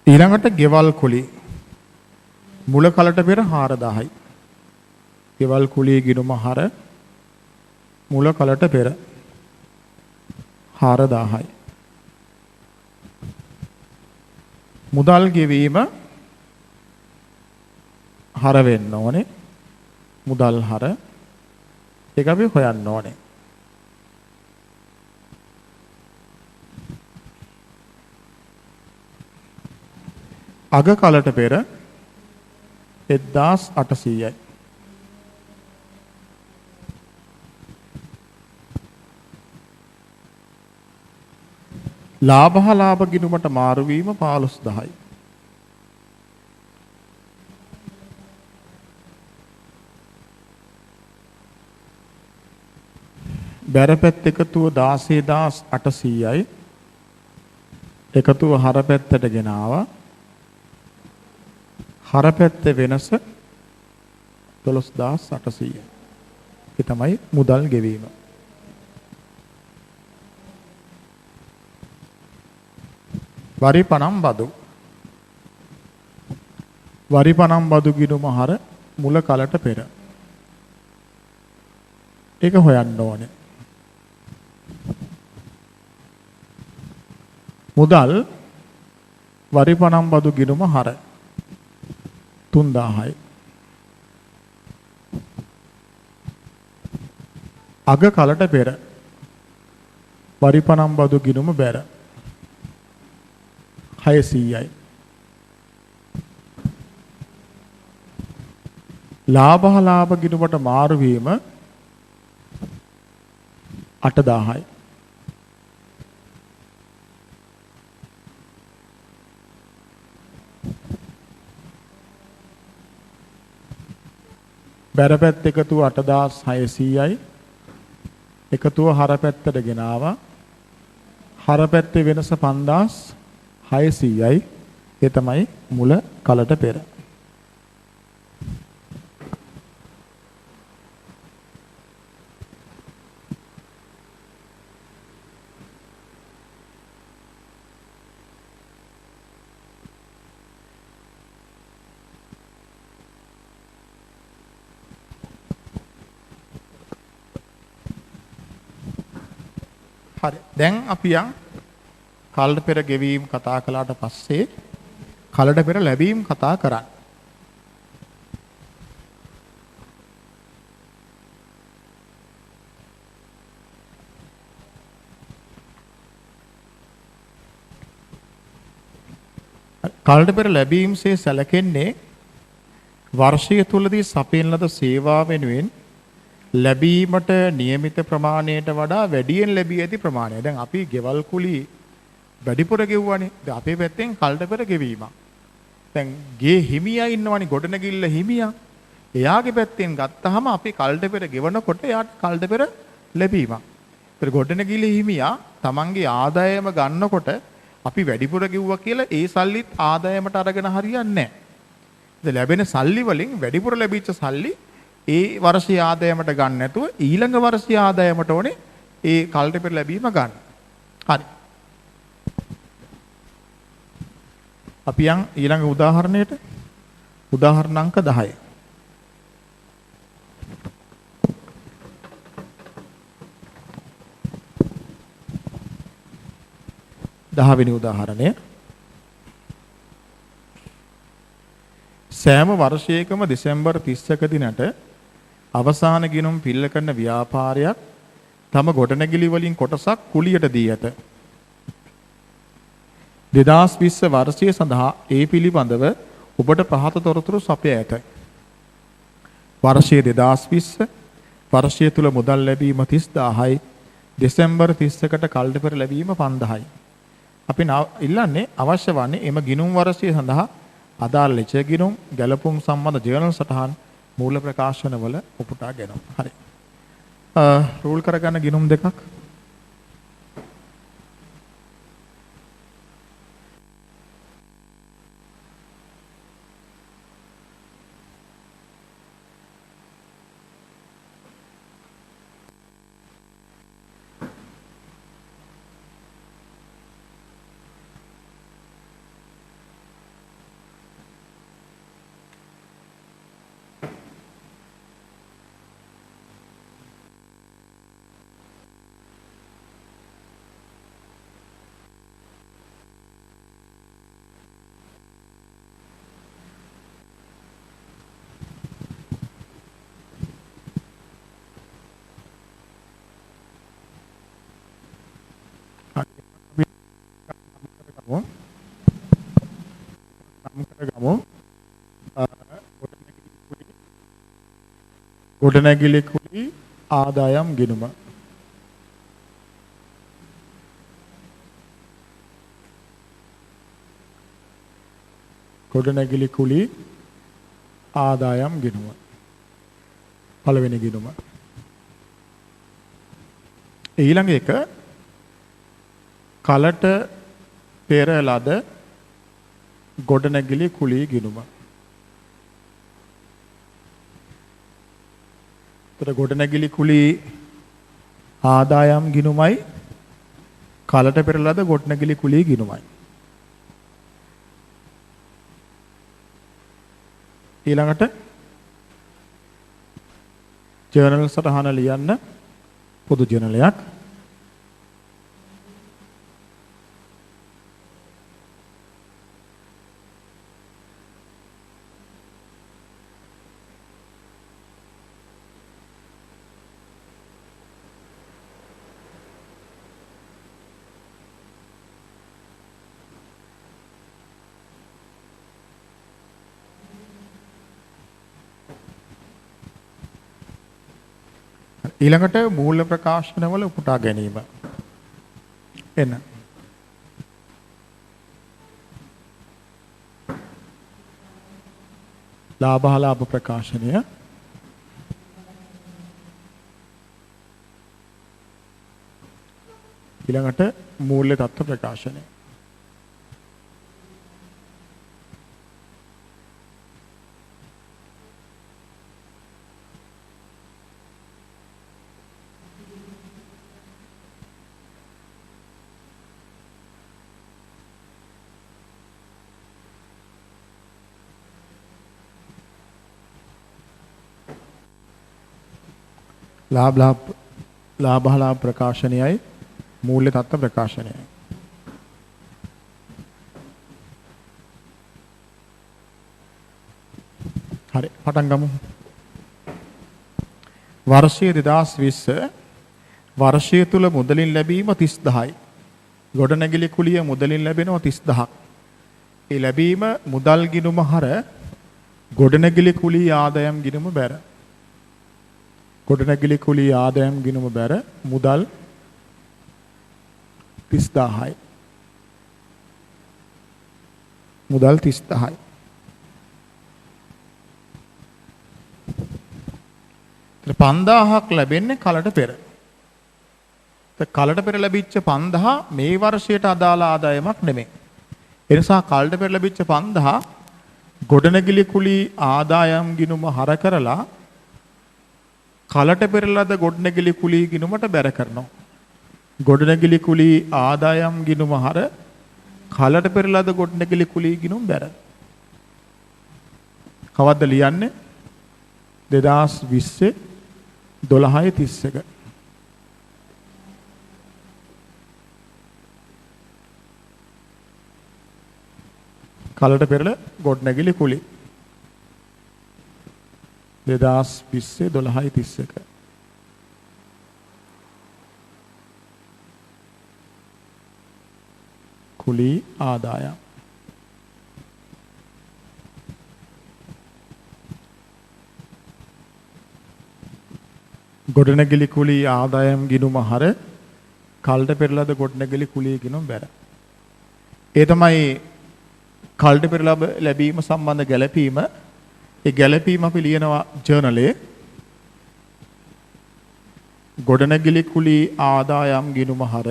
ඊළඟට ගෙවල් කුලී මුල කලට පෙර 4000යි. ගෙවල් කුලී ගිණුම හර මුල කලට පෙර 4000යි. මුදල් ගෙවීම හර වෙන්න ඕනේ. මුදල් හර ඒක අපි හොයන්න ඕනේ. අග කලට පෙර 1800යි. ලාභ ගිණුමට මාරු වීම 15000යි. බැරපැත්ත එකතුව 16800යි. එකතුව හරපැත්තට ගෙනාවා. හරපැත්තේ වෙනස 12800යි. ඒ තමයි මුදල් ගෙවීම. වරි පනම් බදු. වරි පනම් බදු ගිණුම හර මුල කලට පෙර. ඒක හොයන්න ඕනේ. මුදල් වරි පනම් බදු ගිණුම හර 3000යි. අග කලට පෙර වරි පනම් බදු ගිණුම බැර 600යි. ලාභ ගිණුමට මාරු වීම 8000යි. බැරපැත්ත එකතුව 8600යි. එකතුව හරපැත්තට ගෙනාවා. හරපැත්තේ වෙනස 5600යි. ඒ තමයි මුල කලට පෙර. හරි. දැන් අපි යන් කලට පෙර ගෙවීම කතා කළාට පස්සේ කලට පෙර ලැබීම් කතා කරන්න. කලට පෙර ලැබීම්සේ සැලකෙන්නේ වර්ෂය තුලදී සපයන ලද සේවා වෙනුවෙන් ලැබීමට નિયમિત ප්‍රමාණයට වඩා වැඩියෙන් ලැබී ඇති ප්‍රමාණය. දැන් අපි ගෙවල් කුලී වැඩිපුර ගෙවුවානේ. දැන් අපේ පැත්තෙන් කලට පෙර ගෙවීමක්. දැන් ගේ හිමියා ඉන්නවනේ ගොඩනැගිල්ල හිමියා. එයාගේ පැත්තෙන් ගත්තාම අපි කලට පෙර ගෙවනකොට එයාට කලට පෙර ලැබීමක්. ඒතර ගොඩනැගිල්ල හිමියා තමන්ගේ ආදායම ගන්නකොට අපි වැඩිපුර ගෙවුවා කියලා ඒ සල්ලිත් ආදායමට අරගෙන හරියන්නේ නැහැ. ඉතින් ලැබෙන සල්ලි වලින් වැඩිපුර ලැබිච්ච සල්ලි ඒ වර්ෂයේ ආදායමට ගන්න නැතුව ඊළඟ වර්ෂයේ ආදායමට ඕනේ ඒ කලට පෙර ලැබීම ගන්න. හරි. අපි යන් ඊළඟ උදාහරණයට. උදාහරණ අංක 10. දහවෙනි උදාහරණය. සෑම වර්ෂයකම දෙසැම්බර් 30ක දිනට අවසාන ගිණුම් පිල්ල කරන ව්‍යාපාරයක් තම ගොඩනැගිලි වලින් කොටසක් කුලියට දී ඇත. 2020 වර්ෂය සඳහා ඒ පිළිබඳව ඔබට පහත තොරතුරු සපයා ඇත. වර්ෂයේ 2020 වර්ෂය තුල මුදල් ලැබීම 30000යි. දෙසැම්බර් 30කට කල්ට පෙර ලැබීම 5000යි. අපි ඉල්ලන්නේ අවශ්‍ය වන්නේ එම ගිණුම් වර්ෂය සඳහා අදාළ ලෙච ගිණුම් ගැලපුම් සම්බන්ධ ජර්නල් සටහන් මූල ප්‍රකාශනවල උපුටා ගැනීම. හරි. රූල් කරගන්න ගිණුම් දෙකක්. ගමු. ගොඩනැගිලි කුලී ආදායම් ගිණුම. ගොඩනැගිලි කුලී ආදායම් ගිණුම. පළවෙනි ගිණුම. ඊළඟ එක කලට පෙර ලද ගොඩනැගිලි කුලී ගිණුම. තර ගොඩනැගිලි කුලී ආදායම් ගිණුමයි කලට පෙර ලද ගොඩනැගිලි කුලී ගිණුමයි. ඊළඟට ජර්නල් සටහන ලියන්න පොදු ජර්නලයක්. ඊළඟට මූල ප්‍රකාශනවල උපුටා ගැනීම. එන්න. ලාභාලාභ ප්‍රකාශනය. ඊළඟට මූල්‍ය තත්ත්ව ප්‍රකාශනය. ලාභාලාභ ප්‍රකාශනයයි මූල්‍ය තත්ත්ව ප්‍රකාශනයයි. හරි පටන් ගමු. වර්ෂය 2020 වර්ෂය තුල මුදලින් ලැබීම 30000යි. ගොඩනැගිලි කුලිය මුදලින් ලැබෙනවා 30000ක්. ඒ ලැබීම මුදල් ගිණුම හර ගොඩනැගිලි කුලී ආදායම් ගිණුම බැර. ගොඩනැගිලි කුලී ආදායම් ගිණුම බැර මුදල් 30000යි. මුදල් 30000යි. ඒත් 5000ක් ලැබෙන්නේ කලට පෙර. කලට පෙර ලැබිච්ච 5000 මේ වර්ෂයට අදාළ ආදායමක් නෙමෙයි. ඒ නිසා කලට පෙර ලැබිච්ච 5000 ගොඩනැගිලි කුලී ආදායම් ගිණුම හර කරලා කලට පෙර ලද ගොඩනැගිලි කුලී ගිණුමට බැර කරනවා. ගොඩනැගිලි කුලී ආදායම් ගිණුම හර කලට පෙර ලද ගොඩනැගිලි කුලී ගිණුම බැර. කවද්ද ලියන්නේ? 2020 12:31. කලට පෙරළ ගොඩනැගිලි කුලී 2020 12:31. කුලී ආදායම්. ගොඩනැගිලි කුලී ආදායම් ගිණුම හර කලට පෙර ලද ගොඩනැගිලි කුලී ගිණුම බැර. ඒ තමයි කලට පෙර ලැබීම සම්බන්ධ ගැළපීම. ඒ ගැළපීම අපි ලියනවා ජර්නලේ. ගොඩනැගිලි කුලී ආදායම් ගිණුම හර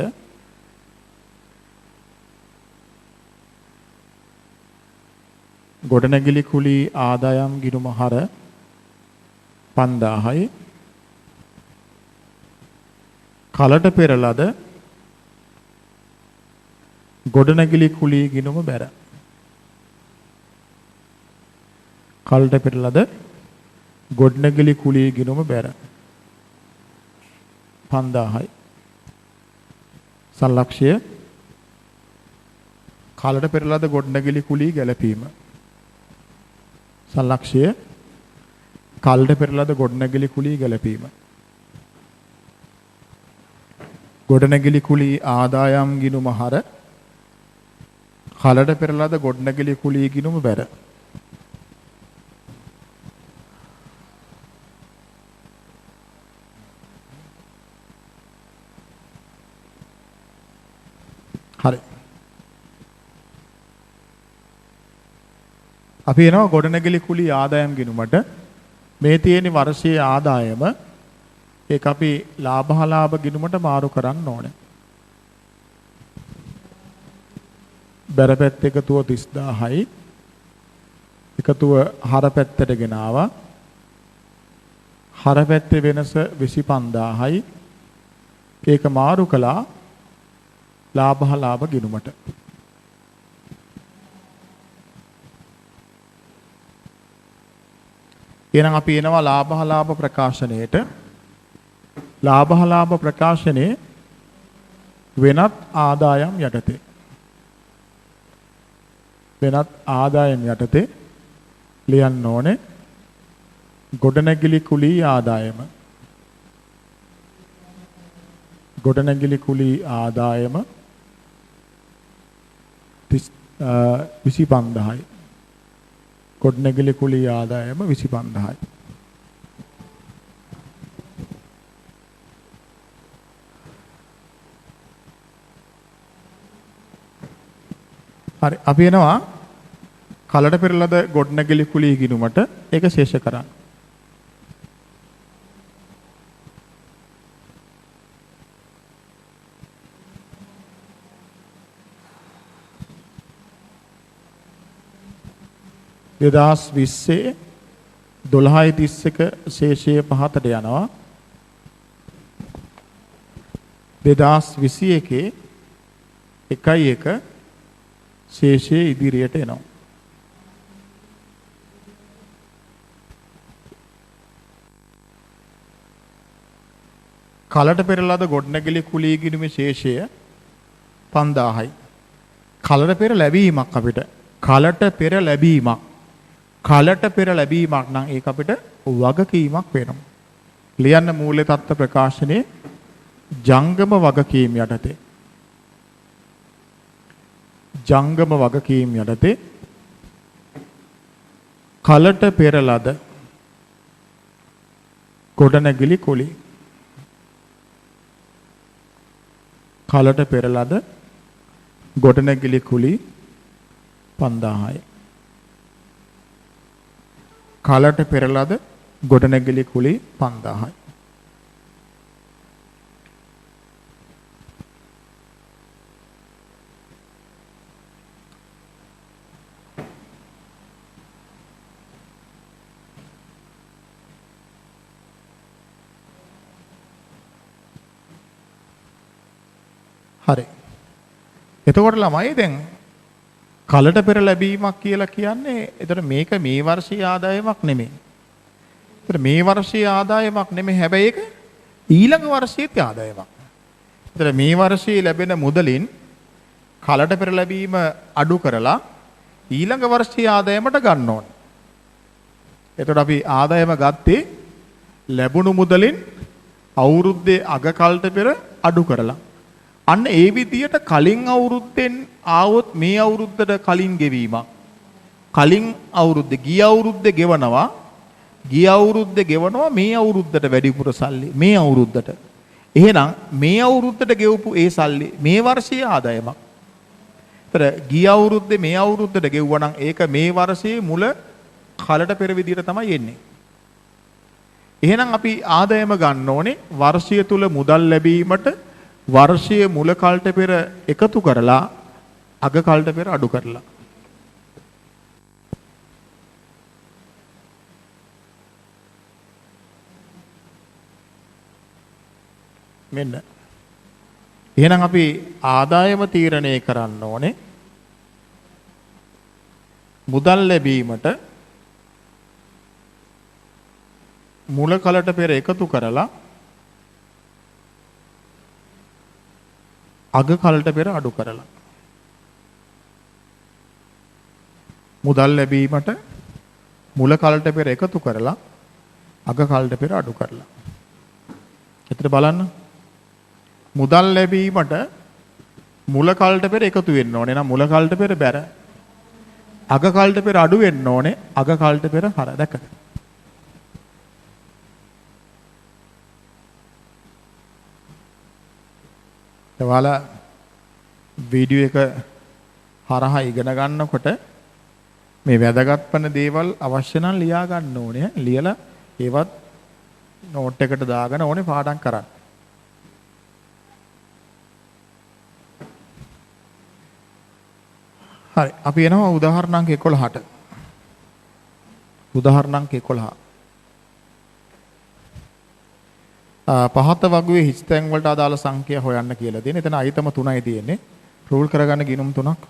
ගොඩනැගිලි කුලී ආදායම් ගිණුම හර 5000යි. කලට පෙර ලද ගොඩනැගිලි කුලී ගිණුම බැර. කලට පෙර ලද ගොඩනැගිලි කුලී ගිණුම බැර 5000යි. සලක්ෂය කලට පෙර ලද ගොඩනැගිලි කුලී ගැළපීම. සලක්ෂය කලට පෙර ලද ගොඩනැගිලි කුලී ගැළපීම. ගොඩනැගිලි කුලී ආදායම් ගිණුම හර කලට පෙර ලද ගොඩනැගිලි කුලී ගිණුම බැර. හරි. අපි එනවා ගොඩනැගිලි කුලී ආදායම් ගිණුමට. මේ තියෙන වර්ෂයේ ආදායම ඒක අපි ලාභහලාභ ගිණුමට මාරු කරන්න ඕනේ. බැර පැත්ත එකතුව 30000යි. එකතුව හර පැත්තට ගෙන ආවා. හර පැත්තේ වෙනස 25000යි. ඒක මාරු කළා ලාභහලාභ ගිණුමට. එහෙනම් අපි එනවා ලාභහලාභ ප්‍රකාශනයේට. ලාභහලාභ ප්‍රකාශනයේ වෙනත් ආදායම් යටතේ. වෙනත් ආදායම් යටතේ ලියන්න ඕනේ ගොඩනැගිලි කුලී ආදායම. ගොඩනැගිලි කුලී ආදායම 25000යි. ගොඩනැගිලි කුලී ආදායම 25000යි. හරි අපි එනවා කලට පෙරලද ගොඩනැගිලි කුලී ගිණුමට ඒක ශේෂ කරන්න. දෙදහස් 20 12.31 ශේෂය පහතට යනවා. 2021 1.1 ශේෂය ඉදිරියට එනවා. කලට පෙරලද ගොඩනැගිලි කුලී ගිණුමේ ශේෂය 5000යි. කලට පෙර ලැබීමක් අපිට කලට පෙර ලැබීමක් කලට පෙර ලැබීමක් නම් ඒක අපිට වගකීමක් වෙනවා. ලියන්න මූල්‍ය තත්ත්ව ප්‍රකාශනයේ ජංගම වගකීම් යටතේ. ජංගම වගකීම් යටතේ කලට පෙර ලද ගොඩනැගිලි කුලී කලට පෙර ලද ගොඩනැගිලි කුලී 5000යි. කලට පෙර ලද ගොඩනැගිලි කුලී 5000යි. හරි. එතකොට ළමයි දැන් කලට පෙර ලැබීමක් කියලා කියන්නේ එතකොට මේක මේ වර්ෂයේ ආදායමක් නෙමෙයි. එතකොට මේ වර්ෂයේ ආදායමක් නෙමෙයි හැබැයි ඒක ඊළඟ වර්ෂයේ ආදායමක්. එතකොට මේ වර්ෂයේ ලැබෙන මුදලින් කලට පෙර ලැබීම අඩු කරලා ඊළඟ වර්ෂයේ ආදායමට ගන්න ඕනේ. එතකොට අපි ආදායම ගත්තේ ලැබුණු මුදලින් අවුරුද්දේ අග කලට පෙර අඩු කරලා. අන්න ඒ විදියට කලින් අවුරුද්දෙන් ආවොත් මේ අවුරුද්දට කලින් ගෙවීමක්. කලින් අවුරුද්දේ ගිය අවුරුද්දේ ගෙවනවා. ගිය අවුරුද්දේ ගෙවනවා මේ අවුරුද්දට වැඩිපුර සල්ලි මේ අවුරුද්දට. එහෙනම් මේ අවුරුද්දට ගෙවපු ඒ සල්ලි මේ වර්ෂයේ ආදායමක්. ඒතර ගිය අවුරුද්දේ මේ අවුරුද්දට ගෙවුවා නම් ඒක මේ වර්ෂයේ මුල කලට පෙර විදියට තමයි එන්නේ. එහෙනම් අපි ආදායම ගන්න ඕනේ වර්ෂය තුල මුදල් ලැබීමට වර්ෂයේ මුල කාලට පෙර එකතු කරලා අග කාලට පෙර අඩු කරලා. මෙන්න. එහෙනම් අපි ආදායම තීරණය කරන්න ඕනේ මුදල් ලැබීමට මුල කාලට පෙර එකතු කරලා අග කලට පෙර අඩු කරලා. මුදල් ලැබීමට මුල කලට පෙර එකතු කරලා අග කලට පෙර අඩු කරලා. එතන බලන්න. මුදල් ලැබීමට මුල කලට පෙර එකතු වෙන්න ඕනේ. එහෙනම් මුල කලට පෙර බැර. අග කලට පෙර අඩු වෙන්න ඕනේ. අග කලට පෙර හර දැක්කද? ඔයාලා වීඩියෝ එක හරහා ඉගෙන ගන්නකොට මේ වැදගත් වෙන දේවල් අවශ්‍ය නම් ලියා ගන්න ඕනේ. ලියලා ඒවත් නෝට් එකට දාගෙන ඕනේ පාඩම් කරන්න. හරි අපි එනවා උදාහරණාංක 11ට. උදාහරණාංක 11. පහත වගුවේ හිස්තැන් වලට අදාළ සංඛ්‍යා හොයන්න කියලා දෙන. එතන අයිතම 3යි තියෙන්නේ. රූල් කරගන්න ගිණුම් 3ක්.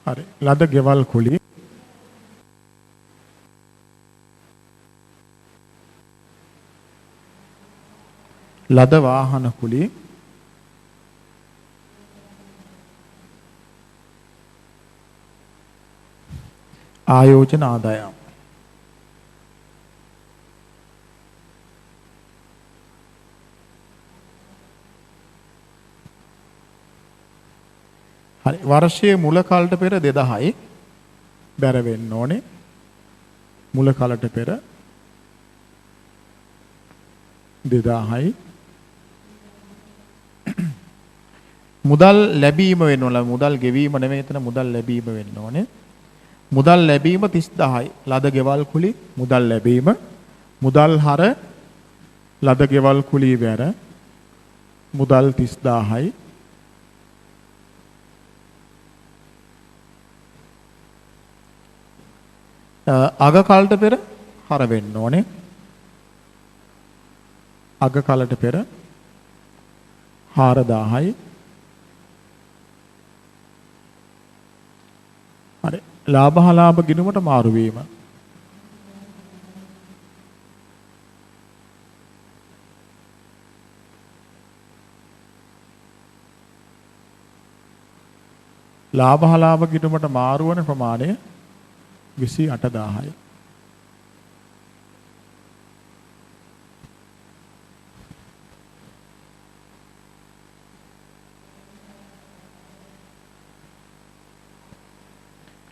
හරි ලද ගෙවල් කුලි ලද වාහන කුලි ආයෝජන ආදායම් හරි වර්ෂයේ මුල කාලට පෙර 2000යි බැර වෙන්න ඕනේ මුල කාලට පෙර 2000යි මුදල් ලැබීම වෙන්න ඕන මුදල් ගෙවීම නෙමෙයි එතන මුදල් ලැබීම වෙන්න ඕනේ මුදල් ලැබීම 30000යි ලද ගෙවල් කුලි මුදල් ලැබීම මුදල් හර ලද ගෙවල් කුලි බැර මුදල් 30000යි අග කාලට පෙර හර වෙන්න ඕනේ අග කාලට පෙර 4000යි හරි ලාභ ගිණුමට මාරු වීම ලාභ ගිණුමට මාරු වන ප්‍රමාණය 28000යි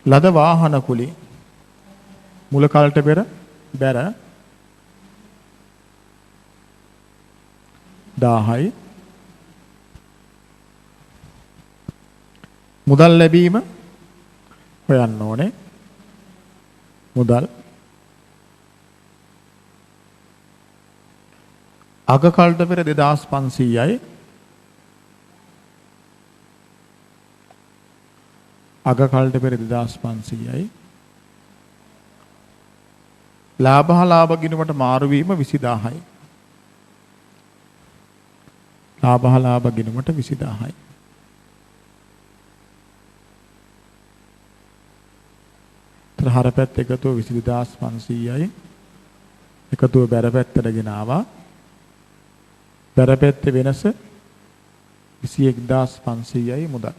ලද වාහන කුලි මුල කාලට පෙර බැර 1000යි මුදල් ලැබීම හොයන්න ඕනේ මුදල් අග කාලට පෙර 2500යි අග කාලට පෙර 2500යි ලාභ ගිණුමට මාරු වීම 20000යි ලාභ ගිණුමට 20000යි හර පැත්ත එකතුව 22500යි එකතුව බැර පැත්තට ගෙන ආවා බැර පැත්තේ වෙනස 21500යි මුදල්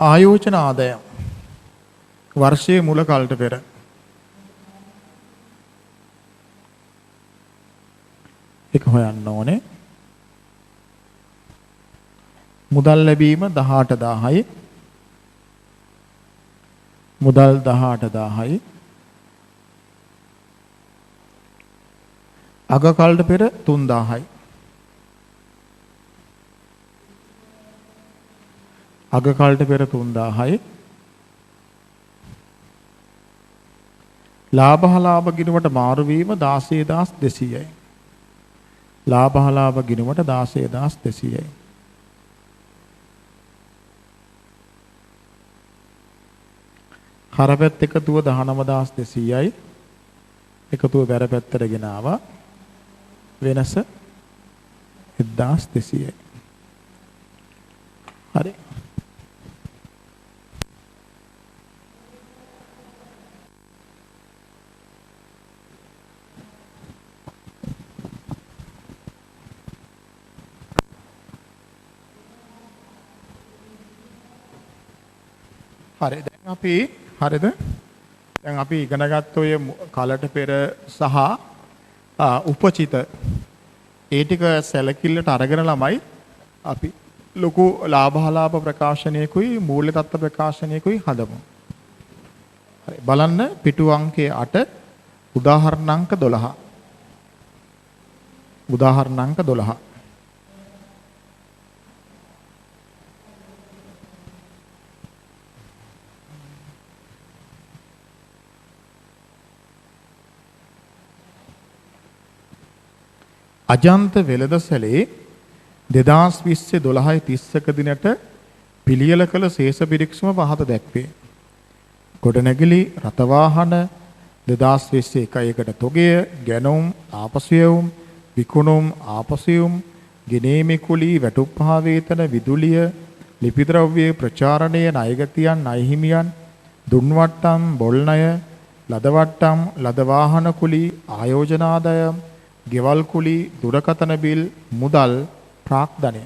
ආයෝජන ආදායම් වර්ෂයේ මුල කාලට පෙර එක හොයන්න ඕනේ මුදල් ලැබීම 18000යි මුදල් 18000යි අග කාලට පෙර 3000යි අග කාලට පෙර 3000යි ලාභ ගිණුමට මාරු වීම 16200යි ලාභ ගිණුමට 16200යි හරපැත්ත එකතුව 19200යි. එකතුව බැර පැත්තට ගෙන ආවා. වෙනස 1200යි. හරි. හරි දැන් අපි හරිද? දැන් අපි ඉගෙන ගත්ත ඔය කලට පෙර සහ උපචිත ඒ ටික සැලකිල්ලට අරගෙන ළමයි අපි ලොකු ලාභහලාභ ප්‍රකාශනයකුයි මූල්‍ය තත්ත්ව ප්‍රකාශනයකුයි හදමු. හරි බලන්න පිටු අංකයේ 8 උදාහරණ අංක 12. උදාහරණ අංක 12. අජන්ත වෙළඳසැලේ 2020 12:30ක දිනට පිළියෙල කළ ශේෂ පිරික්සම පහත දැක්වේ. ගොඩනැගිලි රථ වාහන 2020 1කට තොගය, ගැනුම්, ආපසුයවුම්, විකුණුම්, ආපසුයුම්, ගෙනීමේ කුලී, වැටුප්පහ වේතන, විදුලිය, ලිපිද්‍රව්‍ය, ප්‍රචාරණය, ණයගතියන්, ණයහිමියන්, දුන්වට්ටම්, බොල් ණය, ලද වට්ටම්, ලද වාහන කුලී, ආයෝජන ආදායම්, ගෙවල් කුලී, දුරකථන බිල්, මුදල්, ප්‍රාග්ධනය.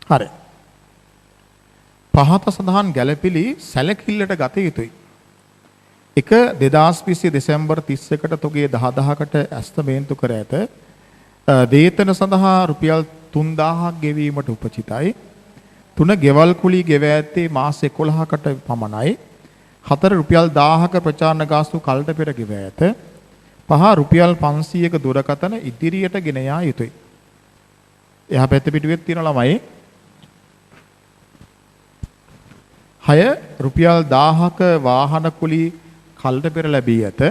හරි. පහත සඳහන් ගැළපිලි සැලකිල්ලට ගත යුතුයි. 2020 දෙසැම්බර් 31කට තොගේ 10000කට ඇස්තමේන්තු කර ඇත. වේතන සඳහා රුපියල් 3000ක් ගෙවීමට උපචිතයි. 3 ගෙවල් කුලී ගෙව ඇත්තේ මාස 11කට පමණයි. 4 රුපියල් 1000ක ප්‍රචාරණ ගාස්තු කල්ට පෙර ගෙව ඇත. 5 රුපියල් 500ක දුරකථන ඉදිරියට ගෙන යා යුතුයි. එහා පැත්ත පිටුවේ තියෙන ළමයි 6 රුපියල් 1000ක වාහන කුලී කල්ට පෙර ලැබී ඇත.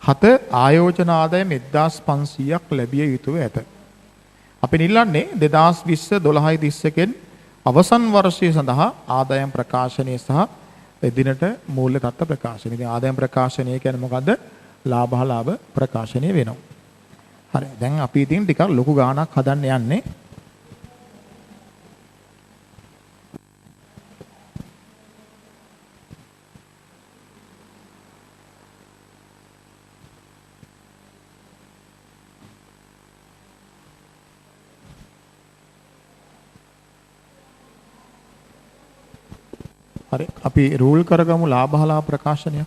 7 ආයෝජන ආදායම 1500ක් ලැබිය යුතුව ඇත. අපි නිල්ලන්නේ 2020 12:30කින් අවසන් වර්ෂය සඳහා ආදායම් ප්‍රකාශනය සහ එදිනට මූල්‍ය තත්ත්ව ප්‍රකාශනය. ඉතින් ආදායම් ප්‍රකාශනය කියන්නේ මොකද්ද? ලාභහලාභ ප්‍රකාශනය වෙනවා. හරි. දැන් අපි ඉතින් ටිකක් ලොකු ගාණක් හදන්න යන්නේ. හරි අපි රූල් කරගමු ලාභහලාභ ප්‍රකාශනය.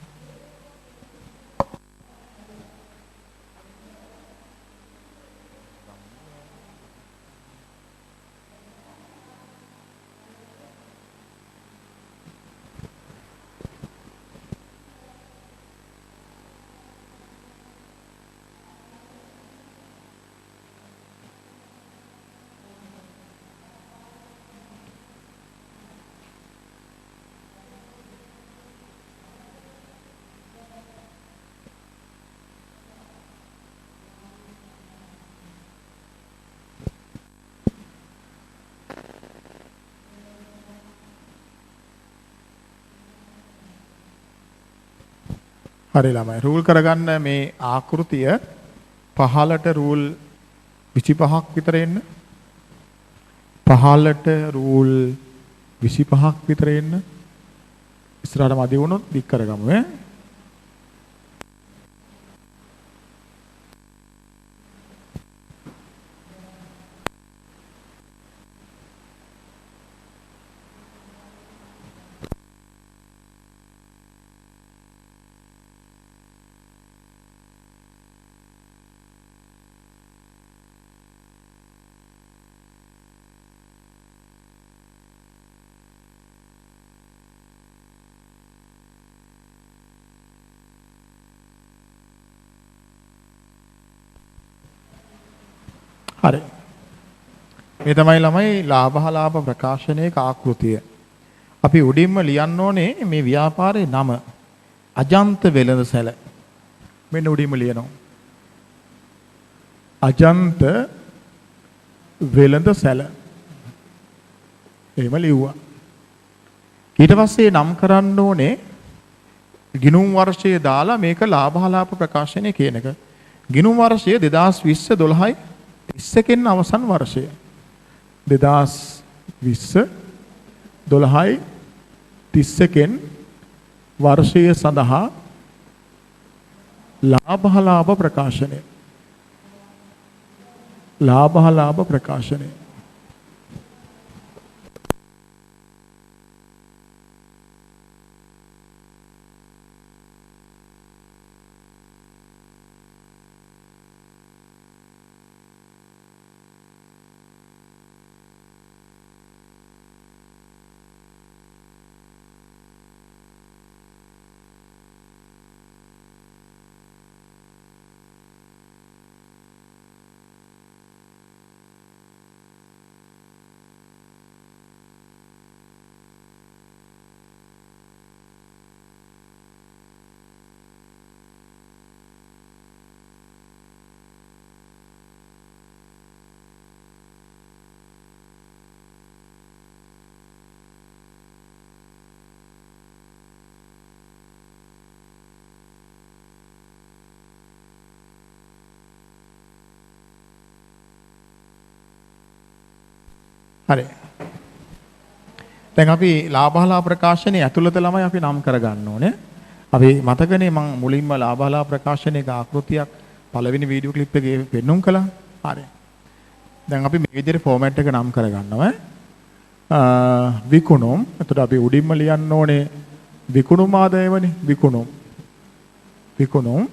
හරි ළමයි රූල් කරගන්න මේ ආකෘතිය පහළට රූල් 25ක් විතර එන්න. පහළට රූල් 25ක් විතර එන්න. ඉස්සරහට මදි වුණොත් දික් කරගමු ඈ. හරි. මේ තමයි ළමයි ලාභහලාභ ප්‍රකාශනයක ආකෘතිය. අපි උඩින්ම ලියන්න ඕනේ මේ ව්‍යාපාරයේ නම. අජන්ත වෙළඳසැල. මෙන්න උඩින්ම ලියනවා. අජන්ත වෙළඳසැල. එහෙම ලිව්වා. ඊට පස්සේ නම් කරන්න ඕනේ ගිණුම් වර්ෂයේ දාලා මේක ලාභාලාභ ප්‍රකාශනය කියන එක. ගිණුම් වර්ෂය 2020 12යි 31 අවසන් වර්ෂය. 2020 12යි 31 වර්ෂය සඳහා ලාභාලාභ ප්‍රකාශනය. ලාභාලාභ ප්‍රකාශනය. හරි. දැන් අපි ලාභාලාභ ප්‍රකාශනයේ ඇතුළත ළමයි අපි නම් කරගන්න ඕනේ. අපි මතකනේ මම මුලින්ම ලාභාලාභ ප්‍රකාශනයක ආකෘතියක් පළවෙනි වීඩියෝ ක්ලිප් එකේ පෙන්눔 කළා. හරි. දැන් අපි මේ විදිහට ෆෝමැට් එක නම් කරගන්නවා. විකුණුම්. එතකොට අපි උඩින්ම ලියන්න ඕනේ විකුණුම් ආදායමනේ විකුණුම්. විකුණුම්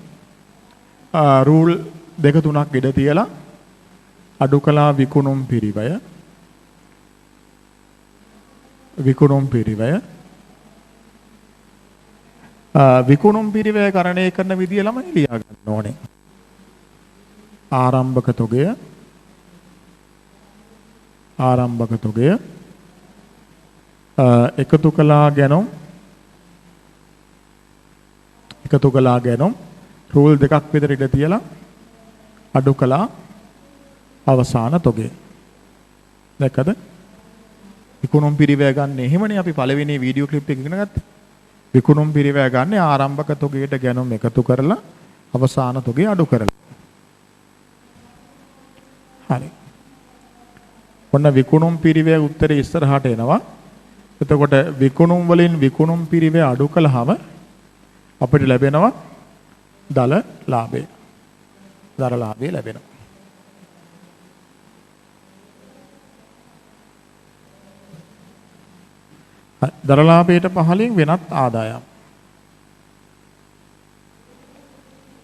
රූල් දෙක තුනක් ඉඩ තියලා අඩු කළා විකුණුම් පිරිවය. විකුණුම් පිරිවය. විකුණුම් පිරිවය කරණය කරන විදිය ළමයි ලියා ගන්න ඕනේ. ආරම්භක තොගය. ආරම්භක තොගය. එකතු කළා ගැනුම්. එකතු කළා ගැනුම් රූල් දෙකක් විතර ඉඳ තියලා අඩු කළා අවසාන තොගය. දැක්කද? විකුණුම් පිරිවැය ගන්න එහෙමනේ අපි පළවෙනි වීඩියෝ ක්ලිප් එක ඉගෙන ගත්තා. විකුණුම් පිරිවැය ගන්න ආරම්භක තොගයට ගැනුම් එකතු කරලා අවසාන තොගය අඩු කරලා. හරි. ඔන්න විකුණුම් පිරිවැය උත්තරේ ඉස්සරහට එනවා. එතකොට විකුණුම් වලින් විකුණුම් පිරිවැය අඩු කළාම අපිට ලැබෙනවා දල ලාභය. දර ලාභය ලැබෙනවා. දර ලාභයට පහලින් වෙනත් ආදායම්.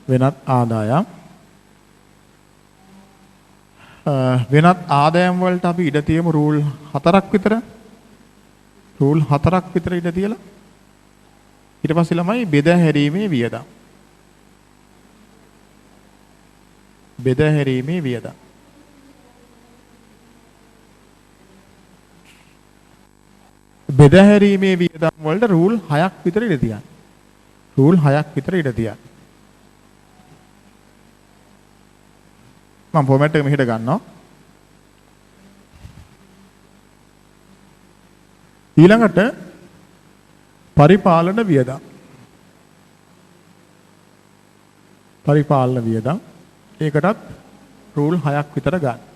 වෙනත් ආදායම්. වෙනත් ආදායම් වලට අපි ඉඩ තියමු රූල් 4ක් විතර. රූල් 4ක් විතර ඉඩ තියලා ඊට පස්සේ ළමයි බෙදා හැරීමේ වියදම්. බෙදා හැරීමේ වියදම්. බෙදා හැරීමේ වියදම් වලට රූල් 6ක් විතර ඉඩ තියන්න. රූල් 6ක් විතර ඉඩ තියන්න. මම ෆෝමැට් එක මෙහෙට ගන්නවා. ඊළඟට පරිපාලන වියදම්. පරිපාලන වියදම් ඒකටත් රූල් 6ක් විතර ගන්න.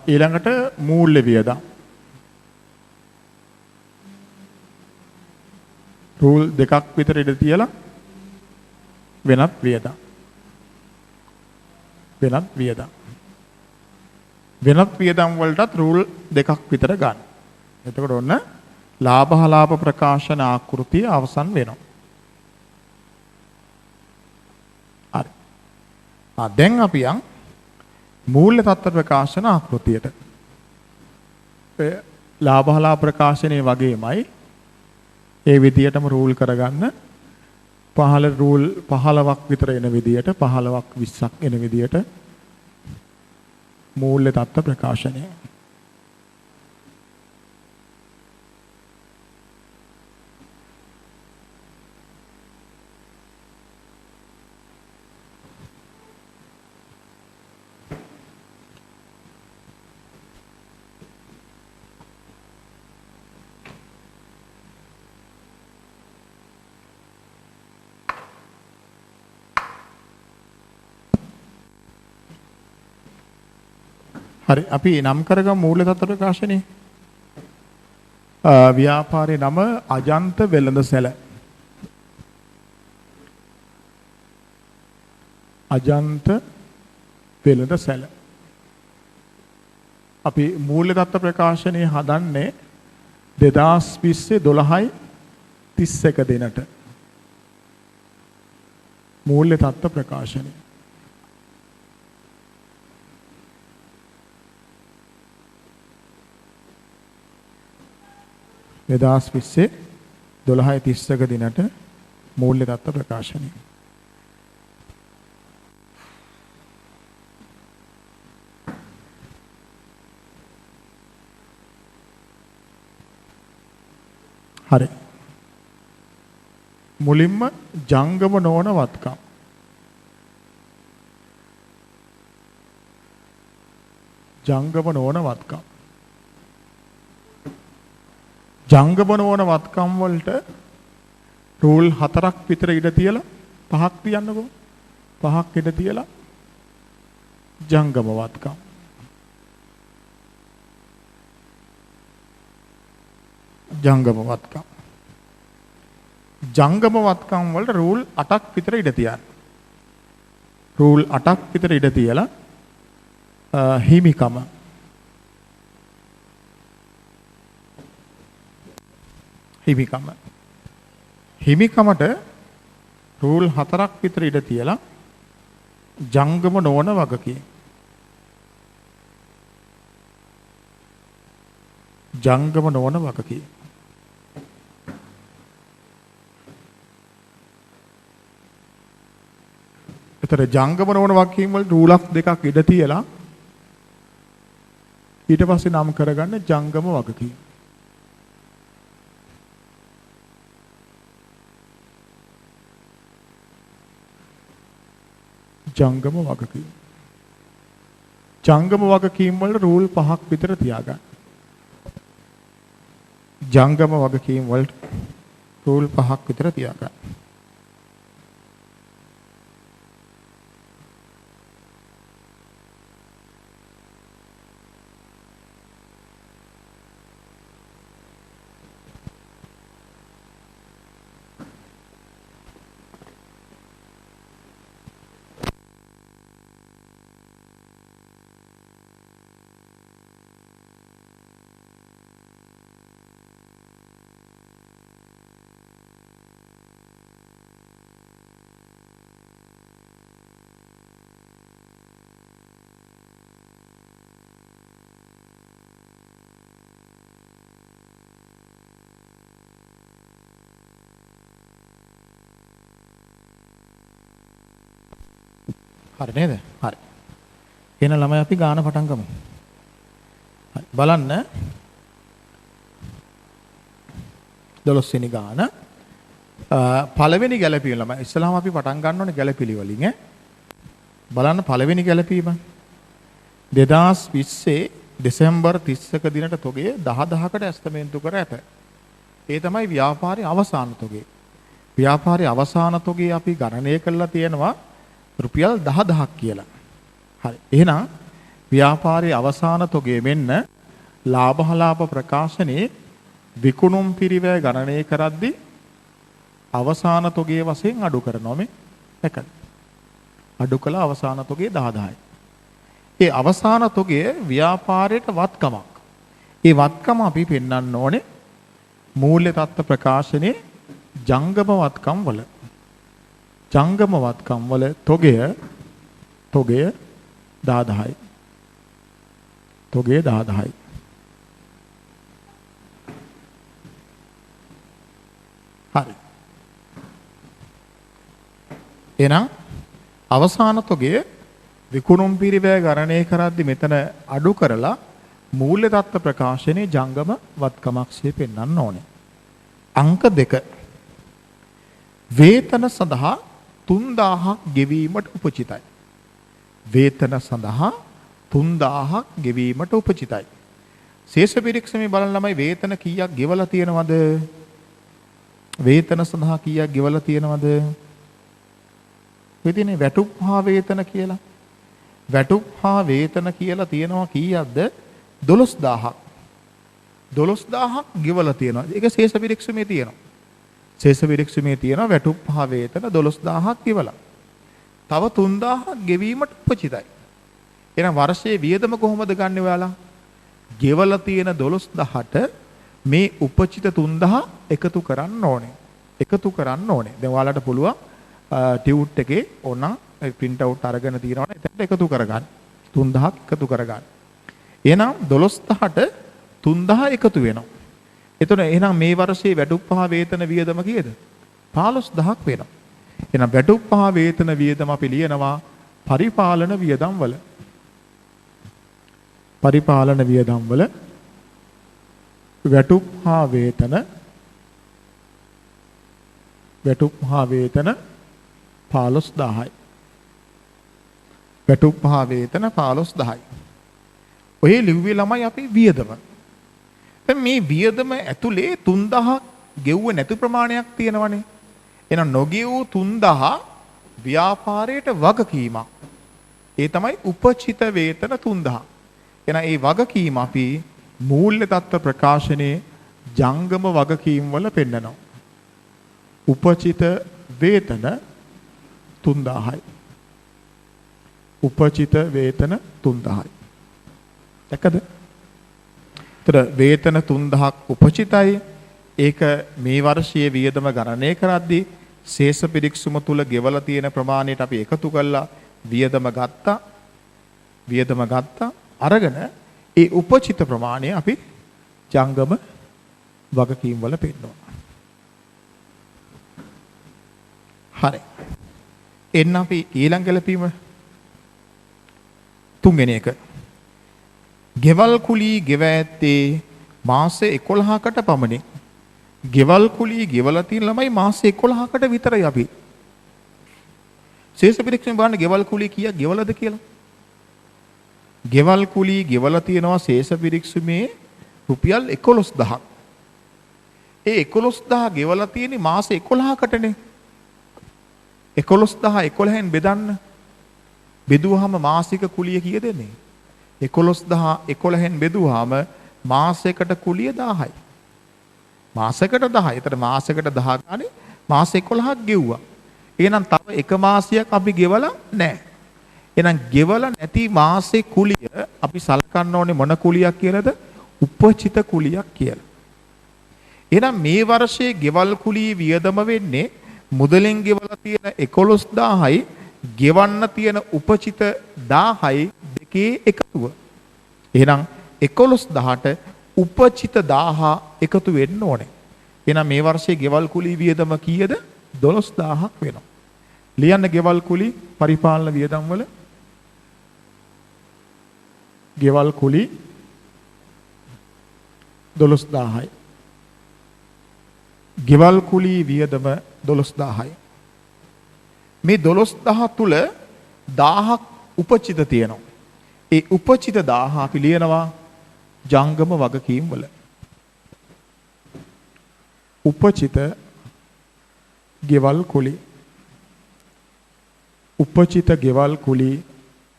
ඊළඟට මූල්‍ය වියදම්. රූල් දෙකක් විතර ඉඳ තියලා වෙනත් වියදම්. වෙනත් වියදම්. වෙනත් වියදම් වලටත් රූල් දෙකක් විතර ගන්න. එතකොට ඔන්න ලාභාලාභ ප්‍රකාශන ආකෘතිය අවසන් වෙනවා. හරි. දැන් අපි යන් මූල්‍ය තත්ත්ව ප්‍රකාශන ආකෘතියට. ලාභාලාභ ප්‍රකාශනයේ වගේමයි ඒ විදියටම රූල් කරගන්න 15 රූල් 15ක් විතර එන විදියට 15ක් 20ක් එන විදියට මූල්‍ය තත්ත්ව ප්‍රකාශනය. හරි අපි නම් කරගමු මූල්‍ය තත්ත්ව ප්‍රකාශනේ. ව්‍යාපාරේ නම අජන්ත වෙළඳසැල. අජන්ත වෙළඳසැල. අපි මූල්‍ය තත්ත්ව ප්‍රකාශනය හදන්නේ 2020 12/31 දිනට. මූල්‍ය තත්ත්ව ප්‍රකාශනය. දෙදාස් 12/31 දිනට මූල්‍ය තත්ත්ව ප්‍රකාශනය. හරි. මුලින්ම ජංගම නොවන වත්කම්. ජංගම නොවන වත්කම්. ජංගම නොවන වත්කම් වලට රූල් 4ක් විතර ඉඩ තියලා 5ක් තියන්නකෝ. 5ක් ඉඩ තියලා ජංගම වත්කම්. ජංගම වත්කම්. ජංගම වත්කම් වලට රූල් 8ක් විතර ඉඩ තියන්න. රූල් 8ක් විතර ඉඩ තියලා හිමිකම. හිමිකම. හිමිකමට රූල් 4ක් විතර ඉඩ තියලා ජංගම නොවන වගකීම්. ජංගම නොවන වගකීම්. ඒතර ජංගම නොවන වගකීම් වල රූලක් දෙකක් ඉඩ තියලා ඊට පස්සේ නම් කරගන්න ජංගම වගකීම්. ජංගම වගකීම්. ජංගම වගකීම් වල රූල් 5ක් විතර තියාගන්න. ජංගම වගකීම් වලට රූල් 5ක් විතර තියාගන්න. හරි නේද? හරි. එහෙනම් ළමයි අපි ගාන පටන් ගමු. හරි. බලන්න 12 වෙනි ගාන පළවෙනි ගැළපීම ළමයි. ඉස්සලාම අපි පටන් ගන්න ඕනේ ගැළපිලි වලින් ඈ. බලන්න පළවෙනි ගැළපීම 2020 දෙසැම්බර් 31 දිනට තොගය 10000කට ඇස්තමේන්තු කර ඇත. ඒ තමයි ව්‍යාපාරයේ අවසාන තොගය. ව්‍යාපාරයේ අවසාන තොගය අපි ගණනය කරලා තියෙනවා රුපියල් 10000ක් කියලා. හරි. එහෙනම් ව්‍යාපාරයේ අවසාන තොගය මෙන්න ලාභහලාභ ප්‍රකාශනයේ විකුණුම් පිරිවැය ගණනය කරද්දී අවසාන තොගයේ වශයෙන් අඩු කරනවා මේ එකද. අඩු කළ අවසාන තොගය 10000යි. ඒ අවසාන තොගය ව්‍යාපාරයට වත්කමක්. ඒ වත්කම අපි පෙන්වන්න ඕනේ මූල්‍ය තත්ත්ව ප්‍රකාශනයේ ජංගම වත්කම් වල. ජංගම වත්කම් වල තොගය 10000යි. තොගය 10000යි. හරි. එහෙනම් අවසාන තොගය විකුණුම් පිරිවැය ගණනය කරද්දී මෙතන අඩු කරලා මූල්‍ය තත්ත්ව ප්‍රකාශනයේ ජංගම වත්කමක්ෂය පෙන්වන්න ඕනේ. අංක 2 වේතන සඳහා 3000ක් ගෙවීමට උපචිතයි. වේතන සඳහා 3000ක් ගෙවීමට උපචිතයි. ශේෂ පිරික්සමේ බලන ළමයි වේතන කීයක් ගෙවලා තියෙනවද? වේතන සඳහා කීයක් ගෙවලා තියෙනවද? වෙදිනේ වැටුප් හා වේතන කියලා. වැටුප් හා වේතන කියලා තියෙනවා කීයක්ද? 12000ක්. 12000ක් ගෙවලා තියෙනවා. ඒක ශේෂ පිරික්සුමේ තියෙනවා. ශේෂ පිරික්සුමේ තියෙනවා වැටුප් හා වේතන 12000ක් ගෙවලා. තව 3000ක් ගෙවීමට උපචිතයි. එහෙනම් වර්ෂයේ වියදම කොහොමද ගන්නෙ ඔයාලා? ගෙවලා තියෙන 12000ට මේ උපචිත 3000 එකතු කරන්න ඕනේ. එකතු කරන්න ඕනේ. දැන් ඔයාලට පුළුවන් ටියුට් එකේ ඕන print out අරගෙන තියනවනේ එතනට එකතු කරගන්න. 3000ක් එකතු කරගන්න. එහෙනම් 12000ට 3000 එකතු වෙනවා. එතන එහෙනම් මේ වර්ෂයේ වැටුප් පහ වේතන වියදම කීයද? 15000ක් වෙනවා. එහෙනම් වැටුප් පහ වේතන වියදම අපි ලියනවා පරිපාලන වියදම් වල. පරිපාලන වියදම් වල වැටුප් හා වේතන 15000යි. වැටුප් හා වේතන 15000යි. ඔය ලිව්වේ ළමයි අපි වියදම. දැන් මේ වියදම ඇතුලේ 3000 ගෙව්ව නැති ප්‍රමාණයක් තියෙනවනේ. එහෙනම් නොගෙව් 3000 ව්‍යාපාරයට වගකීමක්. ඒ තමයි උපචිත වේතන 3000. එහෙනම් ඒ වගකීම අපි මූල්‍ය තත්ත්ව ප්‍රකාශනයේ ජංගම වගකීම් වල පෙන්නනවා. උපචිත වේතන 3000යි. උපචිත වේතන 3000යි. දැක්කද? ඒතර වේතන 3000ක් උපචිතයි. ඒක මේ වර්ෂයේ වියදම ගණනය කරද්දී ශේෂ පිරික්සුම තුල ගෙවලා තියෙන ප්‍රමාණයට අපි එකතු කළා වියදම ගත්තා. වියදම ගත්තා. අරගෙන ඒ උපචිත ප්‍රමාණය අපි ජංගම වගකීම් වල පෙන්නනවා. හරි. එන්න අපි ඊළඟ ගැලපීම තුන්වෙනි එක. ගෙවල් කුලී ගෙව ඇත්තේ මාස 11කට පමණි. ගෙවල් කුලී ගෙවලා තියෙන ළමයි මාස 11කට විතරයි අපි. ශේෂ පිරික්සම බලන්න ගෙවල් කුලී කීයක් ගෙවලද කියලා. ගෙවල් කුලී ගෙවලා තියෙනවා ශේෂ පිරික්සමේ රුපියල් 11000ක්. ඒ 11000 ගෙවලා තියෙන්නේ මාස 11කටනේ. 11000 11න් බෙදන්න. බෙදුවාම මාසික කුලිය කීයද එන්නේ? 11000 11න් බෙදුවාම මාසයකට කුලිය 1000යි. මාසයකට 10. ඒතර මාසයකට 10 ගානේ මාස 11ක් ගෙව්වා. එහෙනම් තව එක මාසයක් අපි ගෙවලා නැහැ. එහෙනම් ගෙවලා නැති මාසේ කුලිය අපි සලකන්න ඕනේ මොන කුලියක් කියලාද? උපචිත කුලියක් කියලා. එහෙනම් මේ වර්ෂයේ ගෙවල් කුලිය වියදම වෙන්නේ මුදලෙන් ගෙවලා තියෙන 11000යි ගෙවන්න තියෙන උපචිත 1000යි දෙකේ එකතුව. එහෙනම් 11000ට උපචිත 1000 එකතු වෙන්න ඕනේ. එහෙනම් මේ වර්ෂයේ ගෙවල් කුලී වියදම කීයද? 12000ක් වෙනවා. ලියන්න ගෙවල් කුලී පරිපාලන වියදම් වල ගෙවල් කුලී 12000යි. ගෙවල් කුලී වියදම 12000යි. මේ 12000 තුල 1000ක් උපචිත තියෙනවා. ඒ උපචිත 1000 අපි ලියනවා ජංගම වගකීම් වල. උපචිත ගෙවල් කුලී උපචිත ගෙවල් කුලී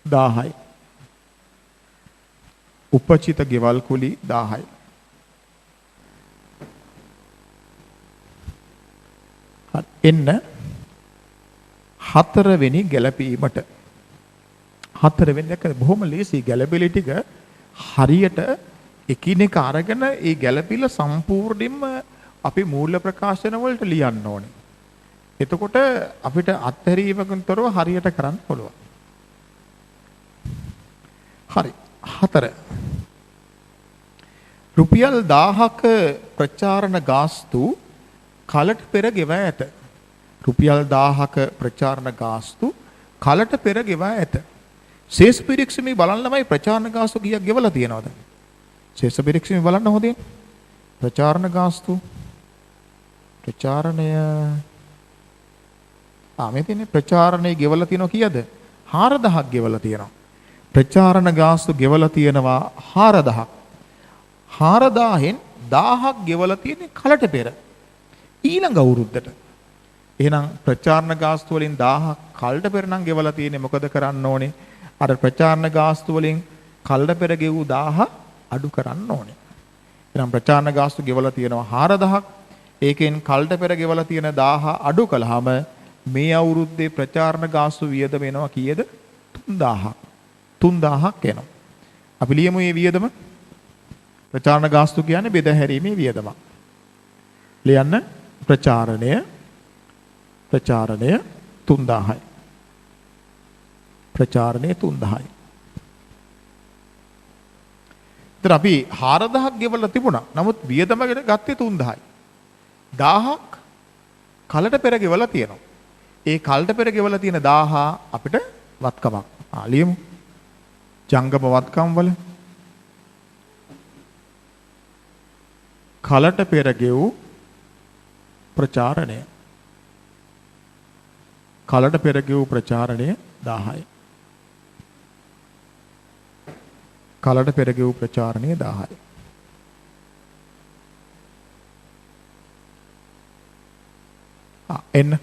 1000යි. උපචිත ගෙවල් කුලී 1000යි. එන්න හතරවෙනි ගැලපීමට. හතරවෙනි එක බොහොම ලේසි ගැලපෙලි ටික හරියට එකිනෙක අරගෙන ඒ ගැලපිල සම්පූර්ණයෙන්ම අපි මූල්‍ය ප්‍රකාශන වලට ලියන්න ඕනේ. එතකොට අපිට අත්හැරීමකින් තොරව හරියට කරන්න පුළුවන්. හරි. 4. රුපියල් 1000ක ප්‍රචාරණ ගාස්තු කලට පෙර ගෙවා ඇත. රුපියල් 1000ක ප්‍රචාරණ ගාස්තු කලට පෙර ගෙවා ඇත. ශේෂ පිරික්සමේ බලන්න ළමයි ප්‍රචාරණ ගාස්තු කීයක් ගෙවලා තියෙනවද? ශේෂ පිරික්සමේ බලන්න හොඳින්. ප්‍රචාරණ ගාස්තු ප්‍රචාරණය මේ තියෙන්නේ ප්‍රචාරණේ ගෙවලා තියෙනවා කීයද? 4000ක් ගෙවලා තියෙනවා. ප්‍රචාරණ ගාස්තු ගෙවලා තියෙනවා 4000ක්. 4000න් 1000ක් ගෙවලා තියෙන්නේ කලට පෙර. ඊළඟ අවුරුද්දට. එහෙනම් ප්‍රචාරණ ගාස්තු වලින් 1000ක් කලට පෙර නම් ගෙවලා තියෙන්නේ මොකද කරන්න ඕනේ? අර ප්‍රචාරණ ගාස්තු වලින් කල්ඩ පෙර ගෙවූ 1000 අඩු කරන්න ඕනේ. එහෙනම් ප්‍රචාරණ ගාස්තු ගෙවලා තියෙනවා 4000ක්. ඒකෙන් කල්ඩ පෙර ගෙවලා තියෙන 1000 අඩු කළාම මේ අවුරුද්දේ ප්‍රචාරණ ගාස්තු වියදම වෙනවා කීයද? 3000ක්. 3000ක් එනවා. අපි ලියමු මේ වියදම. ප්‍රචාරණ ගාස්තු කියන්නේ බෙද හැරීමේ වියදම. ලියන්න ප්‍රචාරණය 3000යි. ප්‍රචාරණය 3000යි. ඉතින් අපි 4000ක් ගෙවලා තිබුණා. නමුත් වියදම ගත්තේ 3000යි. 1000ක් කලට පෙර ගෙවලා තියෙනවා. ඒ කලට පෙර ගෙවලා තියෙන 1000 අපිට වත්කමක්. ලියමු. ජංගම වත්කම් වල කලට පෙර ගෙවූ ප්‍රචාරණය. කලට පෙර ගෙවූ ප්‍රචාරණය 1000යි. කලට පෙර ගෙවූ ප්‍රචාරණය 1000යි. එන්න.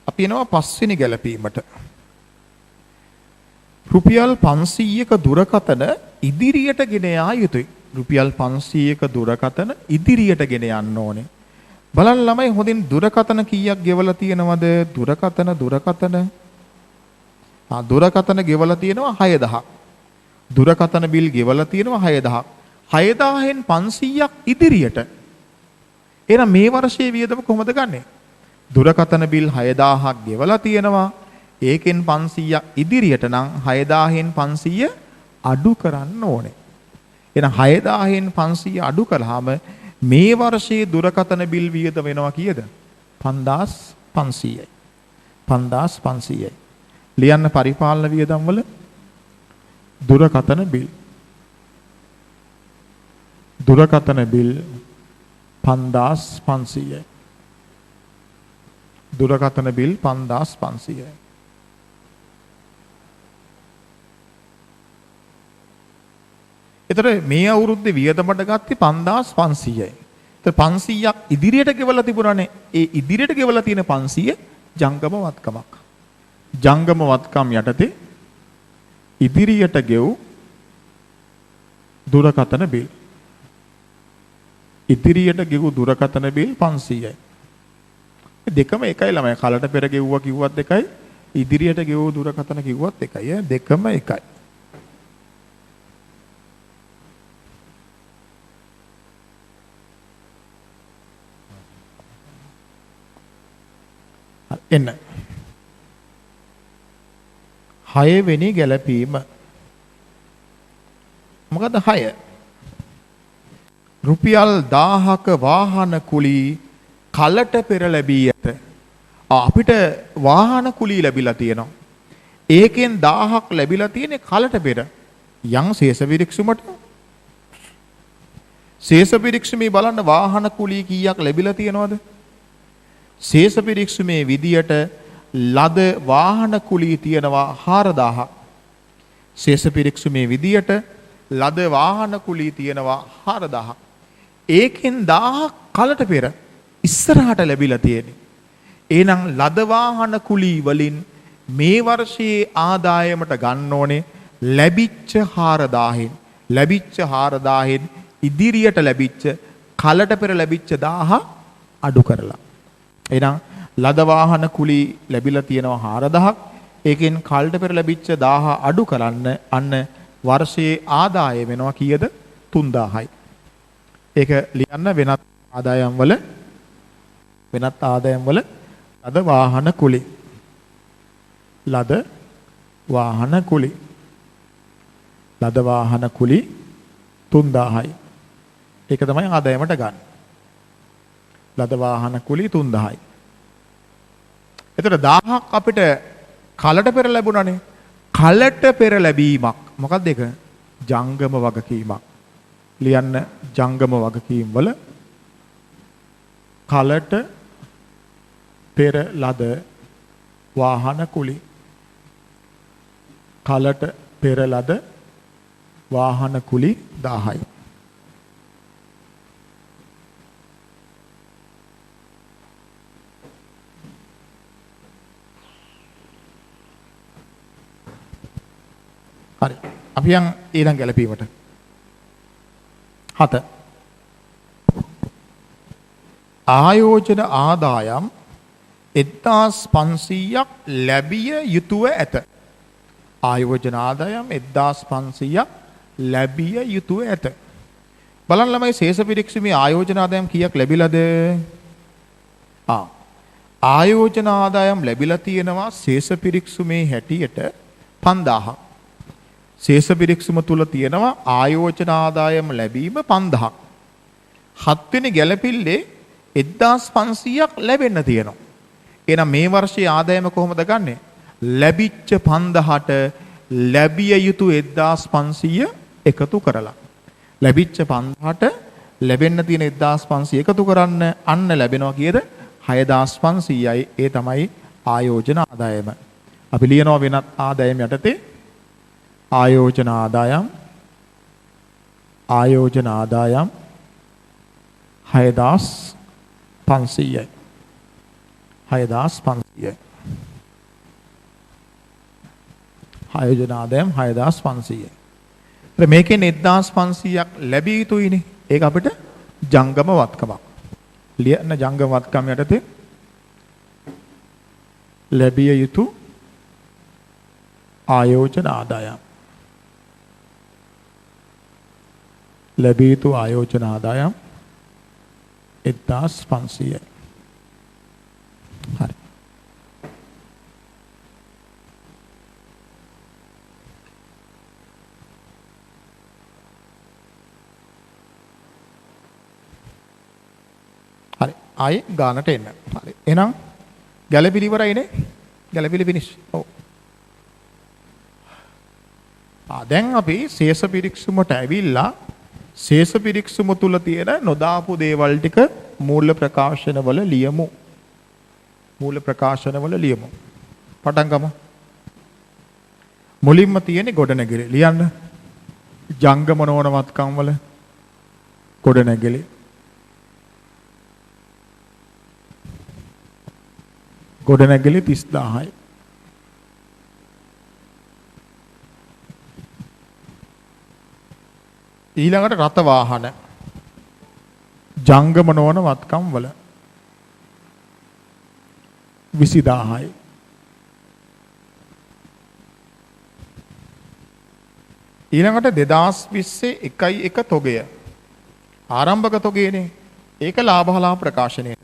අපි එනවා පස්වෙනි ගැලපීමට. රුපියල් 500ක දුරකථන ඉදිරියට ගෙන යා යුතුයි. රුපියල් 500ක දුරකථන ඉදිරියට ගෙන යන්න ඕනේ. බලන්න ළමයි හොඳින් දුරකථන කීයක් ගෙවලා තියෙනවද? දුරකථන දුරකථන ගෙවලා තියෙනවා 6000ක්. දුරකථන බිල් ගෙවලා තියෙනවා 6000ක්. 6000න් 500ක් ඉදිරියට. එහෙනම් මේ වර්ෂයේ වියදම කොහොමද ගන්නෙ? දුරකථන බිල් 6000ක් ගෙවලා තියෙනවා. ඒකෙන් 500ක් ඉදිරියට නම් 6000න් 500 අඩු කරන්න ඕනේ. එහෙනම් 6000න් 500 අඩු කළාම මේ වර්ෂයේ දුරකථන බිල් වියදම වෙනවා කීයද? 5500යි. 5500යි. ලියන්න පරිපාලන වියදම් වල දුරකථන බිල්. දුරකථන බිල් 5500යි. දුරකථන බිල් 5500යි. එතකොට මේ අවුරුද්දේ වියදමට ගත්තේ 5500යි. එතකොට 500ක් ඉදිරියට ගෙවලා තිබුණානේ. ඒ ඉදිරියට ගෙවලා තියෙන 500 ජංගම වත්කමක්. ජංගම වත්කම් යටතේ ඉදිරියට ගෙවූ දුරකථන බිල්. ඉදිරියට ගෙවූ දුරකථන බිල් 500යි. දෙකම එකයි ළමයි. කලට පෙර ගෙවුවා කිව්වත් එකයි. ඉදිරියට ගෙවූ දුරකථන කිව්වත් එකයි. දෙකම එකයි. එන්න. 6 වෙනි ගැලපීම. මොකද 6? රුපියල් 1000ක වාහන කුලී කලට පෙර ලැබී ඇත. අපිට වාහන කුලී ලැබිලා තියෙනවා. ඒකෙන් 1000ක් ලැබිලා තියෙන්නේ කලට පෙර. යම් ශේෂ විරික්ෂුමට. ශේෂ විරික්ෂුමේ බලන්න වාහන කුලී කීයක් ලැබිලා තියෙනවද? ශේෂ පිරික්සුමේ විදියට ලද වාහන කුලී තියෙනවා 4000ක්. ශේෂ පිරික්සුමේ විදියට ලද වාහන කුලී තියෙනවා 4000ක්. ඒකෙන් 1000ක් කලට පෙර ඉස්සරහට ලැබිලා තියෙන්නේ. එහෙනම් ලද වාහන කුලී වලින් මේ වර්ෂයේ ආදායමට ගන්න ඕනේ ලැබිච්ච 4000න් ඉදිරියට ලැබිච්ච කලට පෙර ලැබිච්ච 1000 අඩු කරලා. එහෙනම් ලද වාහන කුලී ලැබිලා තියෙනවා 4000ක්. ඒකෙන් කල්ට පෙර ලැබිච්ච 1000 අඩු කරන්න අන්න වර්ෂයේ ආදායම වෙනවා කීයද? 3000යි. ඒක ලියන්න වෙනත් ආදායම් වල ලද වාහන කුලී. ලද වාහන කුලී 3000යි. ඒක තමයි ආදායමට ගන්න. ලද වාහන කුලී 3000යි. එතකොට 1000ක් අපිට කලට පෙර ලැබුණානේ. කලට පෙර ලැබීමක්. මොකක්ද ඒක? ජංගම වගකීමක්. ලියන්න ජංගම වගකීම් වල කලට පෙර ලද වාහන කුලී. කලට පෙර ලද වාහන කුලී 1000යි. හරි. අපි යන් ඊළඟ ගැලපීමට. 7. ආයෝජන ආදායම් 1500ක් ලැබිය යුතුව ඇත. ආයෝජන ආදායම් 1500ක් ලැබිය යුතුව ඇත. බලන්න ළමයි ශේෂ පිරික්සීමේ ආයෝජන ආදායම් කීයක් ලැබිලාද? ආයෝජන ආදායම් ලැබිලා තියෙනවා ශේෂ පිරික්සීමේ හැටියට 5000ක්. ශේෂ පිරික්සීම තුල තියෙනවා ආයෝජන ආදායම් ලැබීම 5000ක්. 7 වෙනි ගැලපිල්ලේ 1500ක් ලැබෙන්න තියෙනවා. එහෙනම් මේ වර්ෂයේ ආදායම කොහොමද ගන්නෙ? ලැබිච්ච 5000ට ලැබිය යුතු 1500 එකතු කරලා. ලැබිච්ච 5000ට ලැබෙන්න තියෙන 1500 එකතු කරන්න අන්න ලැබෙනවා කීයද? 6500යි. ඒ තමයි ආයෝජන ආදායම. අපි ලියනවා වෙනත් ආදායම යටතේ ආයෝජන ආදායම් 6500යි. 6500යි. ආයෝජන ආදායම් 6500යි. මේකෙන් 1500ක් ලැබිය යුතුයිනේ. ඒක අපිට ජංගම වත්කමක්. ලියන්න ජංගම වත්කම යටතේ ලැබිය යුතු ආයෝජන ආදායම්. ලැබිය යුතු ආයෝජන ආදායම් 1500යි. හරි. හරි. ආයේ ගානට එන්න. හරි. එහෙනම් ගැළපිලි ඉවරයිනේ. ගැළපිලි ෆිනිෂ්. ඔව්. දැන් අපි ශේෂ පිරික්සුමට ඇවිල්ලා ශේෂ පිරික්සුම තුල තියෙන නොදාපු දේවල් ටික මූල ප්‍රකාශනවල ලියමු. මූල ප්‍රකාශනවල ලියමු. පටන් ගමු. මුලින්ම තියෙන්නේ ගොඩනැගිලි. ලියන්න. ජංගම නොවන වත්කම් වල ගොඩනැගිලි. ගොඩනැගිලි 30000යි. ඊළඟට රථ වාහන ජංගම නොවන වත්කම් වල 20000යි. ඊළඟට 2020 1.1 තොගය ආරම්භක තොගයනේ. ඒක ලාභහලා ප්‍රකාශනයේ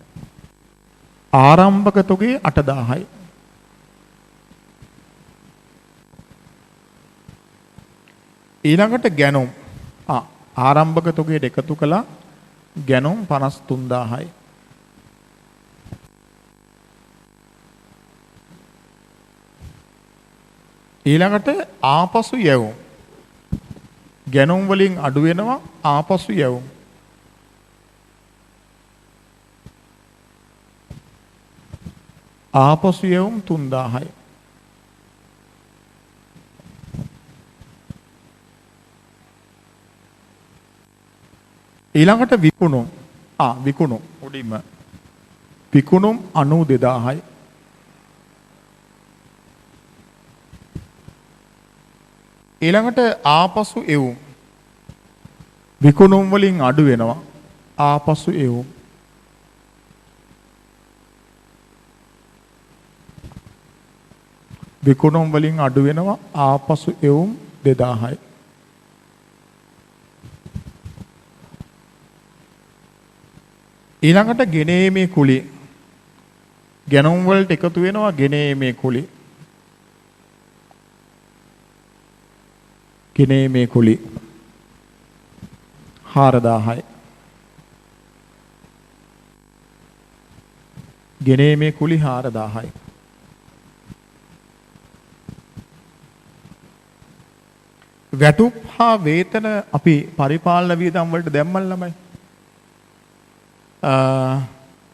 ආරම්භක තොගය 8000යි. ඊළඟට ගැනුම් ආරම්භක තොගයට එකතු කළා ගැනුම් 53000යි. ඊළඟට ආපසු යැවුම් ගැනුම් වලින් අඩු වෙනවා ආපසු යැවුම්. ආපසු යැවුම් 3000යි. ඊළඟට විකුණුම් විකුණුම් උඩින්ම විකුණුම් 92000යි. ඊළඟට ආපසු එවුම් විකුණුම් වලින් අඩු වෙනවා ආපසු එවුම්. විකුණුම් වලින් අඩු වෙනවා ආපසු එවුම් 2000යි. ඊළඟට ගෙනීමේ කුලි ගැනුම් වලට එකතු වෙනවා ගෙනීමේ කුලි. ගෙනීමේ කුලි 4000යි. ගෙනීමේ කුලි 4000යි. වැටුප් හා වේතන අපි පරිපාලන වියදම් වලට දැම්මල් ළමයි.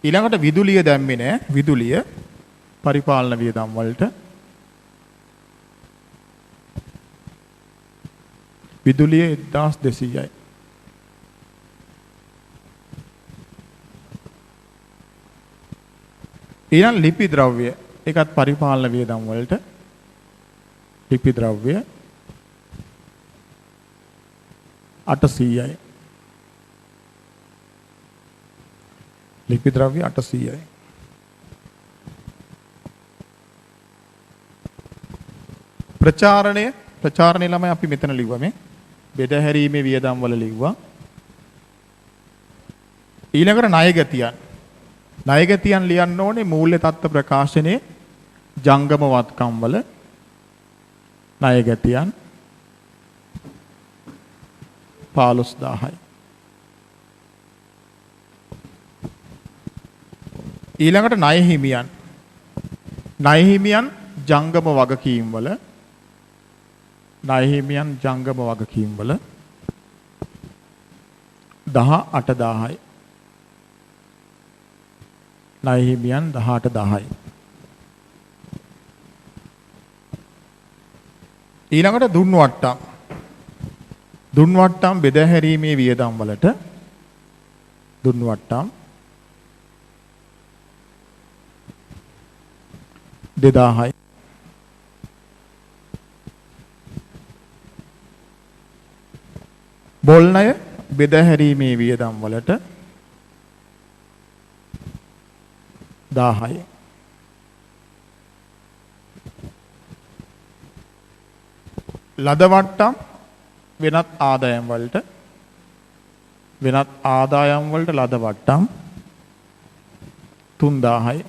ඊළඟට විදුලිය දැම්මේ නෑ. විදුලිය පරිපාලන වියදම් වලට විදුලිය 1200යි. ඊළඟ ලිපි ද්‍රව්‍ය ඒකත් පරිපාලන වියදම් වලට ලිපි ද්‍රව්‍ය 800යි. ලිපි ද්‍රව්‍ය 800යි. ප්‍රචාරණය ළමයි අපි මෙතන ලිව්වා මේ බෙදහැරීමේ වියදම් වල ලිව්වා. ඊළඟට ණය ගතියන් ලියන්න ඕනේ මූල්‍ය තත්ත්ව ප්‍රකාශනයේ ජංගම වත්කම් වල ණය ගතියන් 15000යි. ඊළඟට ණය හිමියන් ජංගම වගකීම් වල 18000යි. ණය හිමියන් 18000යි. ඊළඟට දුන් වට්ටම් බෙදාහැරීමේ වියදම් වලට දුන් වට්ටම් 2000යි. බොල්ණය බෙදාහැරීමේ වියදම් වලට 1000යි. ලද වට්ටම් වෙනත් ආදායම් වලට ලද වට්ටම් 3000යි.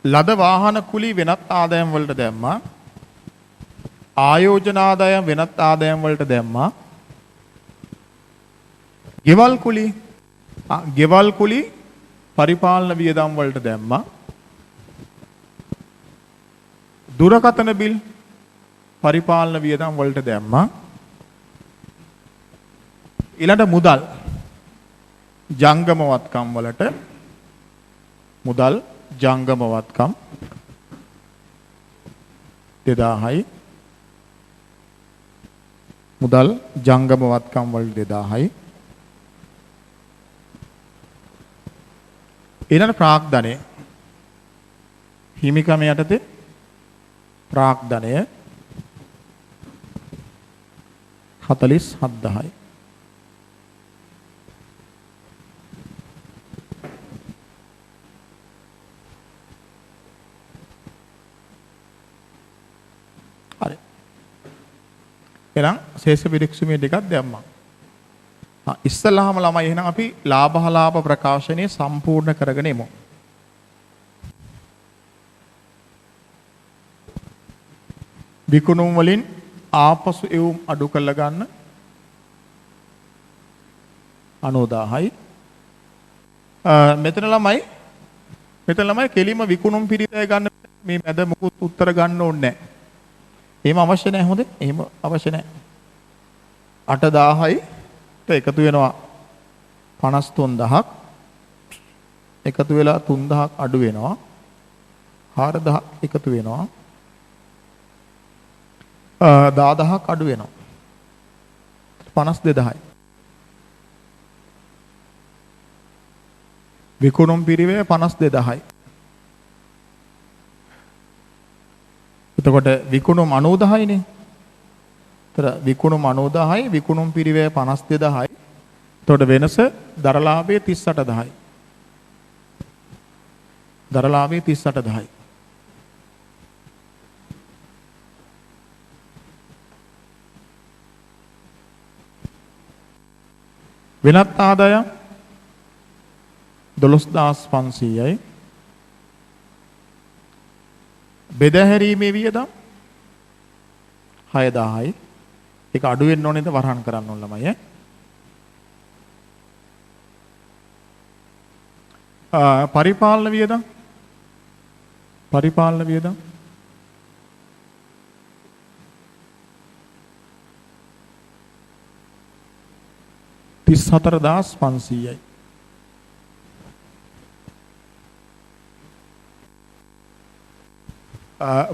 ලද වාහන කුලි වෙනත් ආදායම් වලට දැම්මා. ආයෝජන ආදායම් වෙනත් ආදායම් වලට දැම්මා. ගෙවල් කුලි පරිපාලන වියදම් වලට දැම්මා. දුරකථන බිල් පරිපාලන වියදම් වලට දැම්මා. ඊළඟ මුදල් ජංගම වත්කම් වලට මුදල් ජංගම වත්කම් 2000යි. මුදල් ජංගම වත්කම් වලට 2000යි. ඊළඟ ප්‍රාග්ධනය හිමිකම යටතේ ප්‍රාග්ධනය 47000යි. හරි. එහෙනම් ශේෂ පිරික්සුමේ ටිකක් දැම්මා. ඉස්සල්ලාම ළමයි එහෙනම් අපි ලාභ ප්‍රකාශනය සම්පූර්ණ කරගෙන එමු. විකුණුම් වලින් ආපසු එවුම් අඩු කරලා ගන්න 90000යි. මෙතන ළමයි කෙලිම විකුණුම් පිරිතය ගන්න මේ මැද මුකුත් උත්තර ගන්න ඕනේ නැහැ. එහෙම අවශ්‍ය නැහැ. හොඳේ. එහෙම අවශ්‍ය නැහැ. 8000යි එකතු වෙනවා 53000ක්. එකතු වෙලා 3000ක් අඩු වෙනවා. 4000ක් එකතු වෙනවා. 10000ක් අඩු වෙනවා. 52000යි. විකුණුම් පිරිවැය 52000යි. එතකොට විකුණුම් 90000යිනේ. තර විකුණුම් 90000යි විකුණුම් පිරිවැය 52000යි. එතකොට වෙනස දරලාභයේ 38000යි. දරලාභයේ 38000යි. වෙනත් ආදායම් 12500යි. බෙදාහැරීමේ වියදම් 6000යි. ඒක අඩු වෙන්න ඕනේද වරහන් කරන්න ඕන ළමයි ඈ. පරිපාලන වියදම් 34500යි.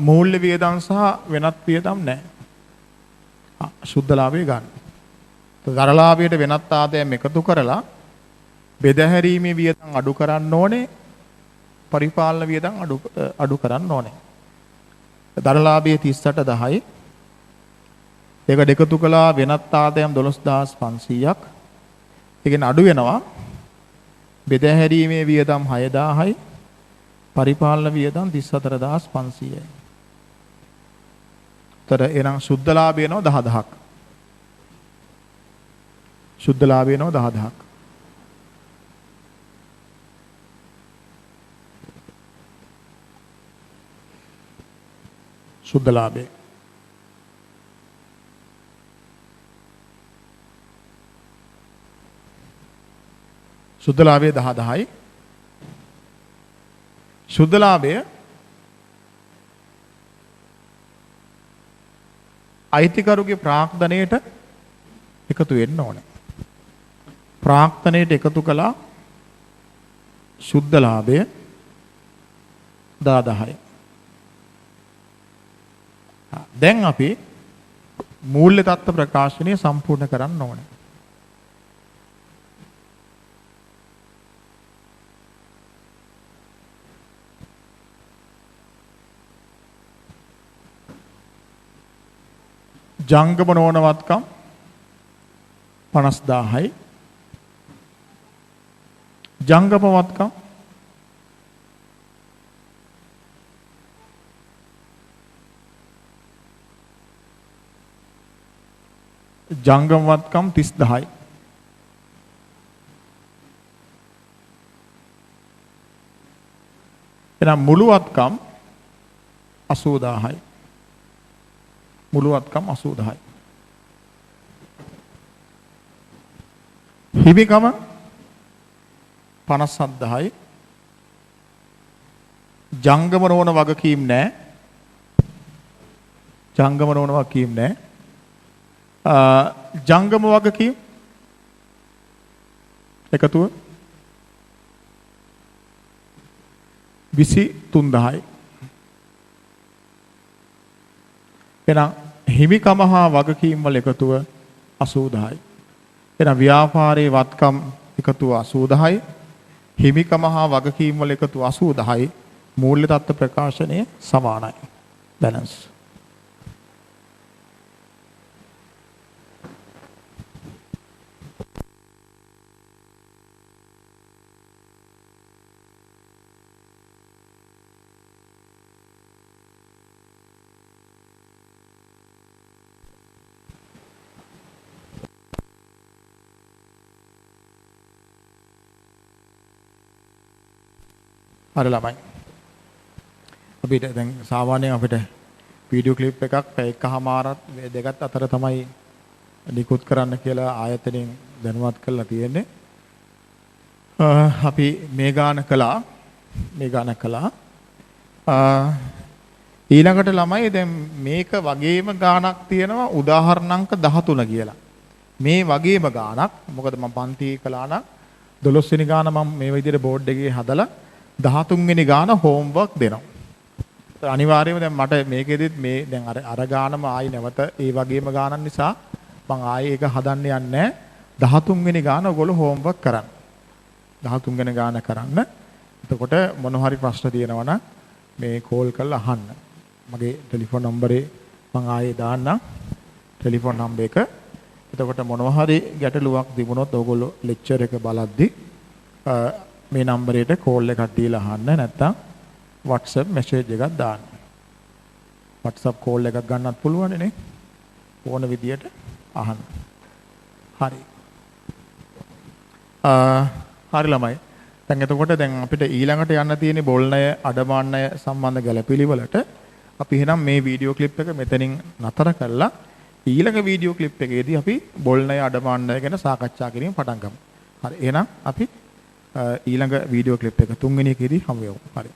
මූල්‍ය වියදම් සහ වෙනත් වියදම් නැහැ. ශුද්ධ ලාභය ගන්න. දරලාභයට වෙනත් ආදායම් එකතු කරලා බෙදාහැරීමේ වියදම් අඩු කරන්න ඕනේ. පරිපාලන වියදම් අඩු කරන්න ඕනේ. දරලාභයේ 38.10යි. ඒක දෙකතු කළා වෙනත් ආදායම් 12500ක්. ඒකෙන් අඩු වෙනවා බෙදා හැරීමේ වියදම් 6000යි. පරිපාලන වියදම් 34500යි. තර එනම් සුද්ධ ලාභය වෙනවා 10000ක්. සුද්ධ ලාභය වෙනවා 10000ක්. සුද්ධ ලාභය. සුද්ධ ලාභය 10000යි. සුද්ධ ලාභය අයිතිකරුගේ ප්‍රාග්ධනයට එකතු වෙන්න ඕනේ. ප්‍රාග්ධනයට එකතු කළා සුද්ධ ලාභය 10000යි. දැන් අපි මූල්‍ය තත්ත්ව ප්‍රකාශනය සම්පූර්ණ කරන්න ඕනේ. ජංගම නොවනවත්කම් 50000යි. ජංගමවත්කම් ජංගමවත්කම් 30000යි. එහෙනම් මුළුවත්කම් 80000යි. මුළුවත්කම් 80000යි. හිමිකම 57000යි. ජංගම නොවන වගකීම් නැහැ. ජංගම නොවන වගකීම් නැහැ. ජංගම වගකීම් එකතුව 23000යි. එහෙනම් හිමිකම හා වගකීම් වල එකතුව 80000යි. එහෙනම් ව්‍යාපාරයේ වත්කම් එකතුව 80000යි. හිමිකම හා වගකීම් වල එකතුව 80000යි. මූල්‍ය තත්ත්ව ප්‍රකාශනය සමානයි. බැලන්ස්. හරි ළමයි. අපිට දැන් සාමාන්‍යයෙන් අපිට වීඩියෝ ක්ලිප් එකක් පැය එකමාරක් දෙකත් අතර තමයි නිකුත් කරන්න කියලා ආයතනයෙන් දැනුවත් කරලා තියෙන්නේ. අපි මේ ගාන කළා. ඊළඟට ළමයි දැන් මේක වගේම ගානක් තියෙනවා උදාහරණංක 13 කියලා. මේ වගේම ගානක් මොකද මම පන්ති කළා නම් 12 වෙනි ගාන මම මේ විදිහට බෝඩ් එකේ හදලා 13 වෙනි ගාන හෝම්වර්ක් දෙනවා. අනිවාර්යයෙන්ම දැන් මට මේකෙදිත් මේ දැන් අර ගානම ආයි නැවත ඒ වගේම ගානක් නිසා මම ආයේ ඒක හදන්න යන්නේ නැහැ. 13 වෙනි ගාන ඔයගොල්ලෝ හෝම්වර්ක් කරන්න. 13 වෙනි ගාන කරන්න. එතකොට මොන හරි ප්‍රශ්න තියෙනවා නම් මේ කෝල් කරලා අහන්න. මගේ ටෙලිෆෝන් නම්බරේ මම ආයේ දාන්නම්. ටෙලිෆෝන් නම්බර එක. එතකොට මොනවා හරි ගැටලුවක් තිබුණොත් ඔයගොල්ලෝ ලෙක්චර් එක බලද්දී මේ නම්බරයට කෝල් එකක් දීලා අහන්න. නැත්නම් WhatsApp message එකක් දාන්න. WhatsApp කෝල් එකක් ගන්නත් පුළුවන් නේ. ඕන විදියට අහන්න. හරි. හරි ළමයි. දැන් එතකොට දැන් අපිට ඊළඟට යන්න තියෙන බොල්ණය අඩමාන්නය සම්බන්ධ ගැළපිළිවෙලට අපි එහෙනම් මේ වීඩියෝ ක්ලිප් එක මෙතනින් නතර කරලා ඊළඟ වීඩියෝ ක්ලිප් එකේදී අපි බොල්ණය අඩමාන්නය ගැන සාකච්ඡා කිරීම පටන් ගමු. හරි. එහෙනම් අපි ඊළඟ වීඩියෝ ක්ලිප් එක 3 වෙනි එකේදී හමු වෙමු. හරි.